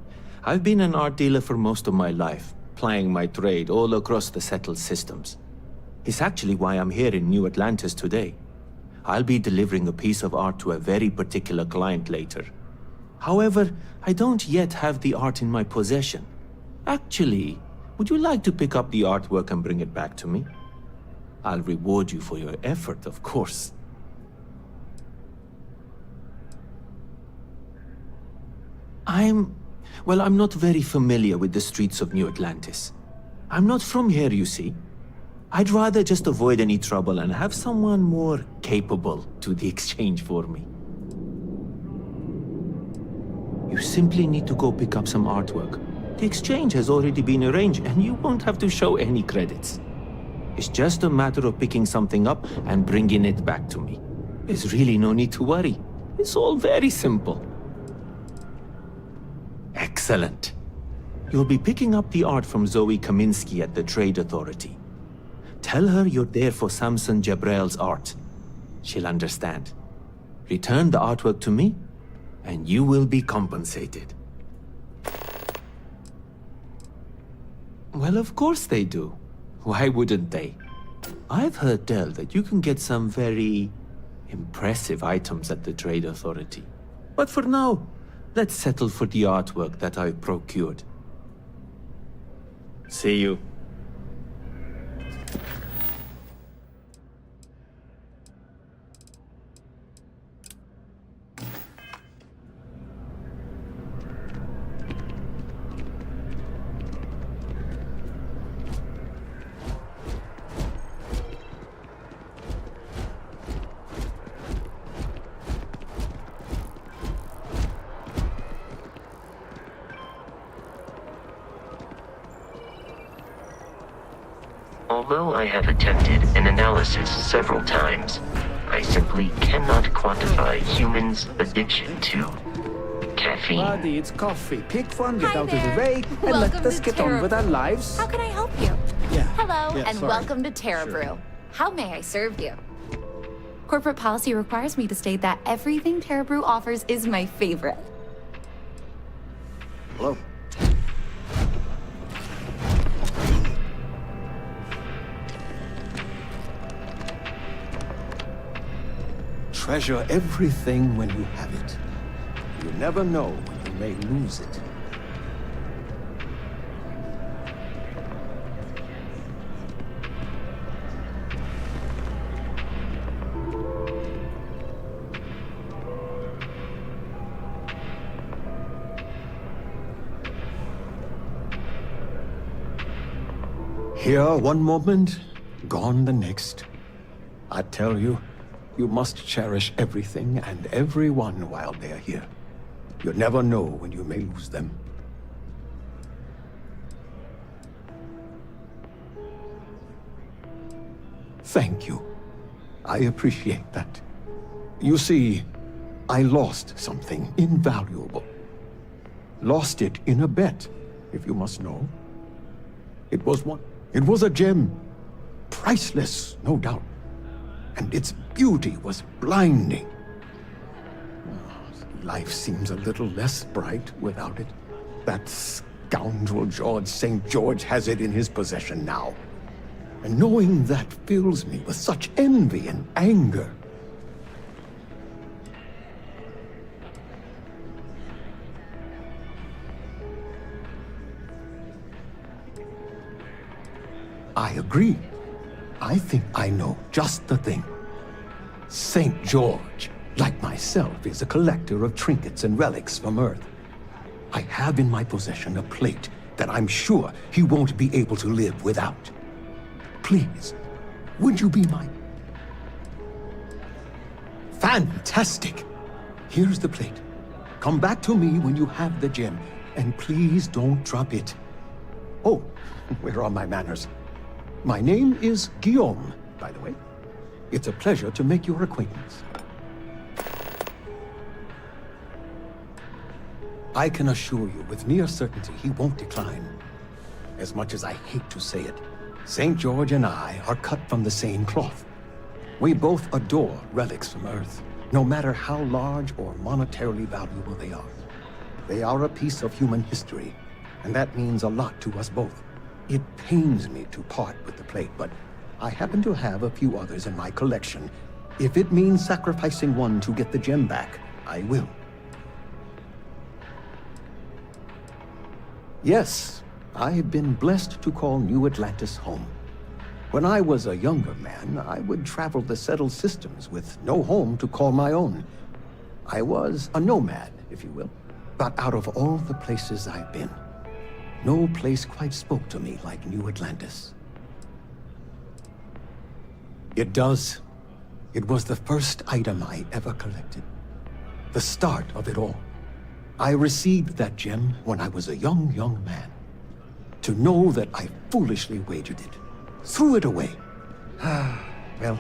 I've been an art dealer for most of my life, plying my trade all across the settled systems. It's actually why I'm here in New Atlantis today. I'll be delivering a piece of art to a very particular client later. However, I don't yet have the art in my possession. Actually, would you like to pick up the artwork and bring it back to me? I'll reward you for your effort, of course. I'm not very familiar with the streets of New Atlantis. I'm not from here, you see. I'd rather just avoid any trouble and have someone more capable do the exchange for me. You simply need to go pick up some artwork. The exchange has already been arranged and you won't have to show any credits. It's just a matter of picking something up and bringing it back to me. There's really no need to worry. It's all very simple. Excellent. You'll be picking up the art from Zoe Kaminsky at the Trade Authority. Tell her you're there for Samson Jabrel's art. She'll understand. Return the artwork to me, and you will be compensated. Well, of course they do. Why wouldn't they? I've heard tell that you can get some very impressive items at the Trade Authority. But for now, let's settle for the artwork that I've procured. See you. Although I have attempted an analysis several times, I simply cannot quantify humans' addiction to caffeine. Buddy, it's coffee. Pick one, get out of the way, and let us get on with our lives. How can I help you? Yeah. Hello, Yeah, and sorry. welcome to Terra Brew. How may I serve you? Corporate policy requires me to state that everything Terra Brew offers is my favorite. Hello. Treasure everything when you have it. You never know when you may lose it. Here one moment, gone the next. I tell you, you must cherish everything and everyone while they're here. You never know when you may lose them. Thank you. I appreciate that. You see, I lost something invaluable. Lost it in a bet, if you must know. It was a gem. Priceless, no doubt. And its beauty was blinding. Life seems a little less bright without it. That scoundrel George St. George has it in his possession now. And knowing that fills me with such envy and anger. I agree. I think I know just the thing. St. George, like myself, is a collector of trinkets and relics from Earth. I have in my possession a plate that I'm sure he won't be able to live without. Please, would you be mine? Fantastic! Here's the plate. Come back to me when you have the gem, and please don't drop it. Oh, where are my manners? My name is Guillaume, by the way. It's a pleasure to make your acquaintance. I can assure you with near certainty he won't decline. As much as I hate to say it, St. George and I are cut from the same cloth. We both adore relics from Earth, no matter how large or monetarily valuable they are. They are a piece of human history, and that means a lot to us both. It pains me to part with the plate, but I happen to have a few others in my collection. If it means sacrificing one to get the gem back, I will. Yes, I've been blessed to call New Atlantis home. When I was a younger man, I would travel the settled systems with no home to call my own. I was a nomad, if you will. But out of all the places I've been, no place quite spoke to me like New Atlantis. It does. It was the first item I ever collected. The start of it all. I received that gem when I was a young man. To know that I foolishly wagered it, threw it away. Well,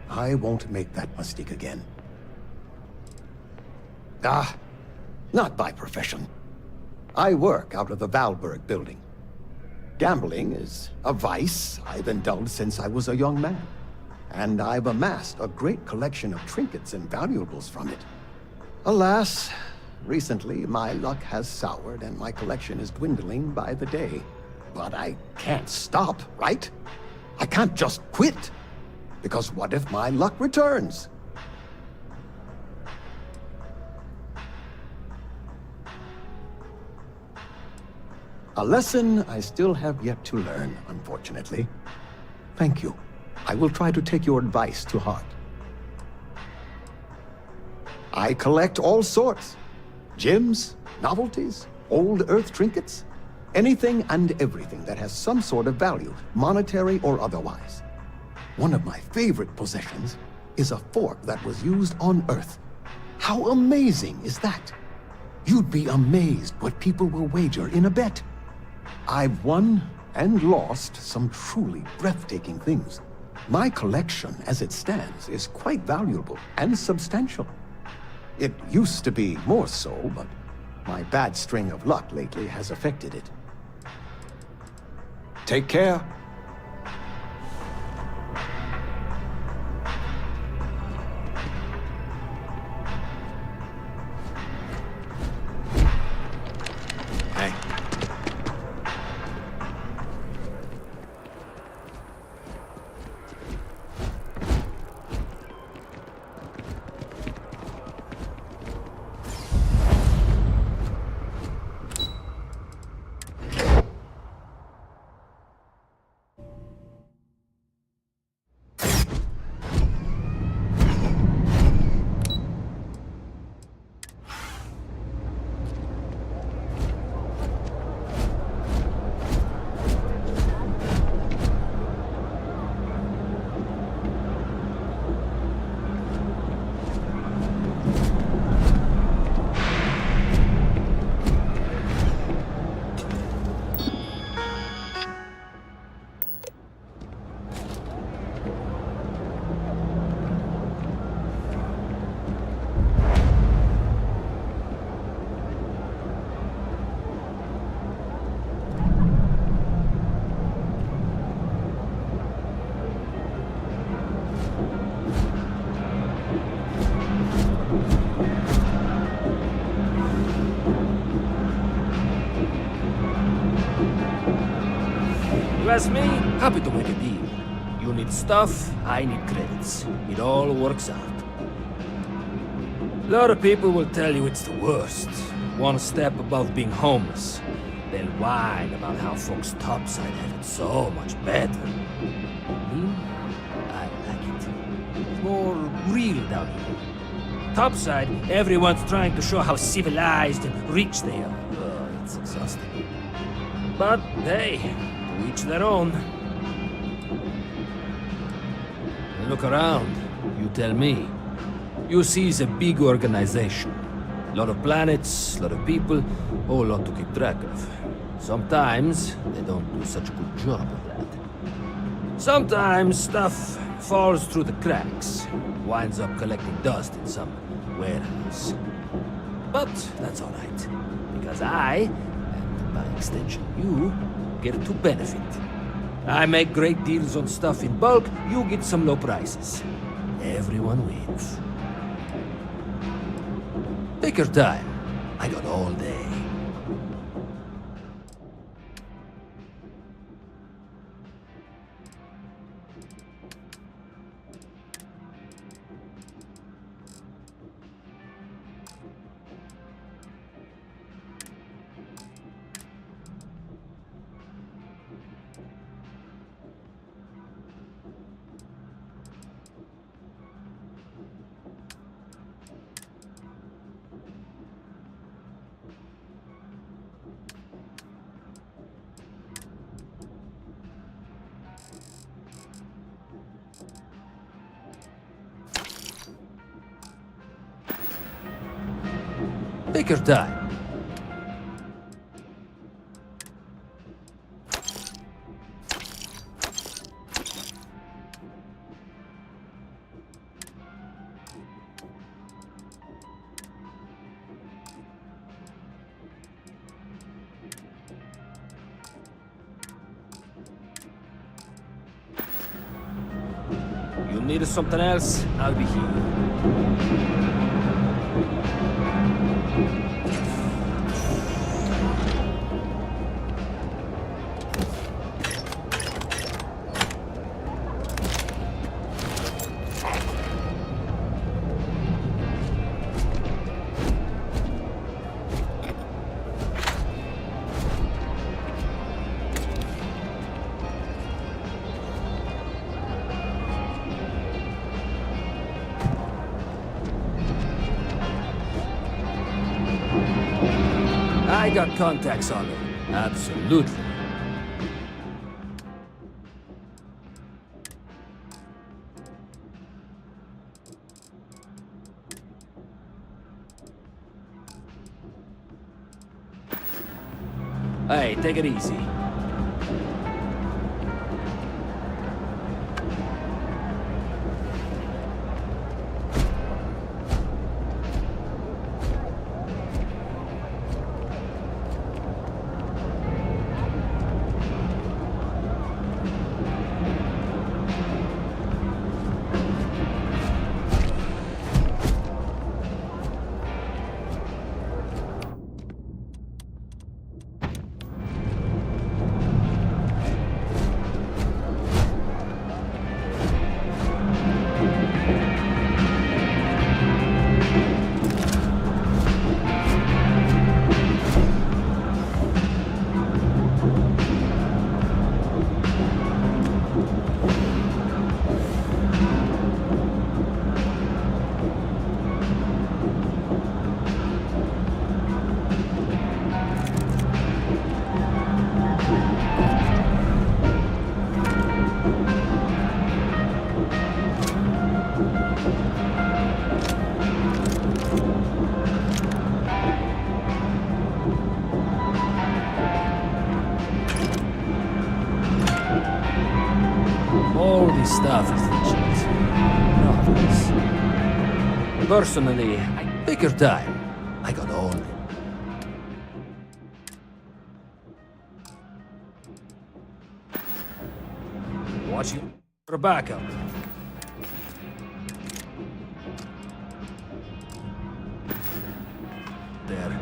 I won't make that mistake again. Not by profession. I work out of the Valberg building. Gambling is a vice I've indulged since I was a young man. And I've amassed a great collection of trinkets and valuables from it. Alas, recently my luck has soured and my collection is dwindling by the day. But I can't stop, right? I can't just quit. Because what if my luck returns? A lesson I still have yet to learn, unfortunately. Thank you. I will try to take your advice to heart. I collect all sorts. Gems, novelties, old Earth trinkets. Anything and everything that has some sort of value, monetary or otherwise. One of my favorite possessions is a fork that was used on Earth. How amazing is that? You'd be amazed what people will wager in a bet. I've won and lost some truly breathtaking things. My collection, as it stands, is quite valuable and substantial. It used to be more so, but my bad string of luck lately has affected it. Take care. You ask me, happy to make a deal. You need stuff, I need credits. It all works out. A lot of people will tell you it's the worst. One step above being homeless. They'll whine about how folks topside have it so much better. Me? I like it. It's more real down here. Topside, everyone's trying to show how civilized and rich they are. Oh, it's exhausting. But hey, to each their own. Look around. You tell me. You see it's a big organization. A lot of planets, a lot of people, whole lot to keep track of. Sometimes they don't do such a good job of that. Sometimes stuff falls through the cracks, winds up collecting dust in some warehouse. But that's all right. Because I, and by extension you, get to benefit. I make great deals on stuff in bulk, you get some low prices. Everyone wins. Take your time. I got all day. Take your time. You need something else? I'll be here. I got contacts on it. Absolutely. Hey, take it easy. All this stuff is legit. Marvelous. Personally, take your time. I got all of it. Watch you for backup. There.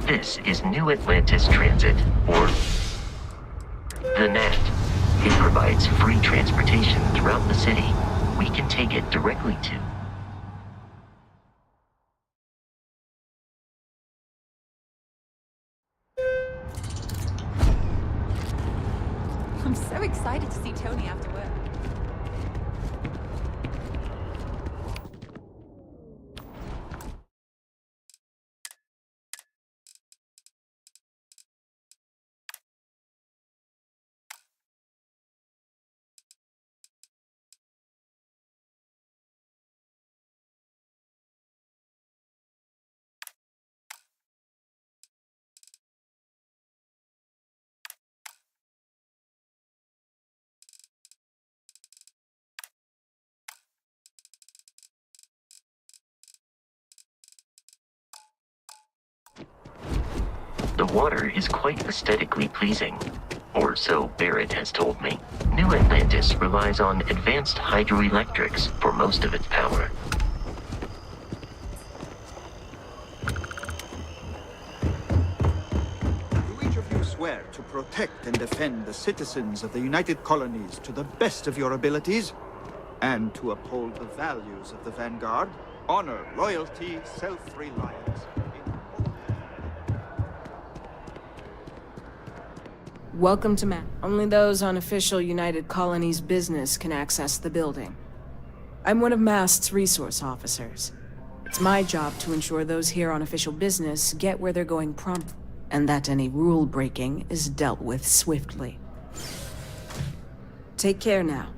This is New Atlantis Transit, or the NAT. It provides free transportation throughout the city. We can take it directly to I'm so excited to see Tony after work. The water is quite aesthetically pleasing. Or so Barrett has told me. New Atlantis relies on advanced hydroelectrics for most of its power. Do each of you swear to protect and defend the citizens of the United Colonies to the best of your abilities? And to uphold the values of the Vanguard? Honor, loyalty, self-reliance. Welcome to Map. Only those on official United Colonies business can access the building. I'm one of MAST's resource officers. It's my job to ensure those here on official business get where they're going promptly, and that any rule breaking is dealt with swiftly. Take care now.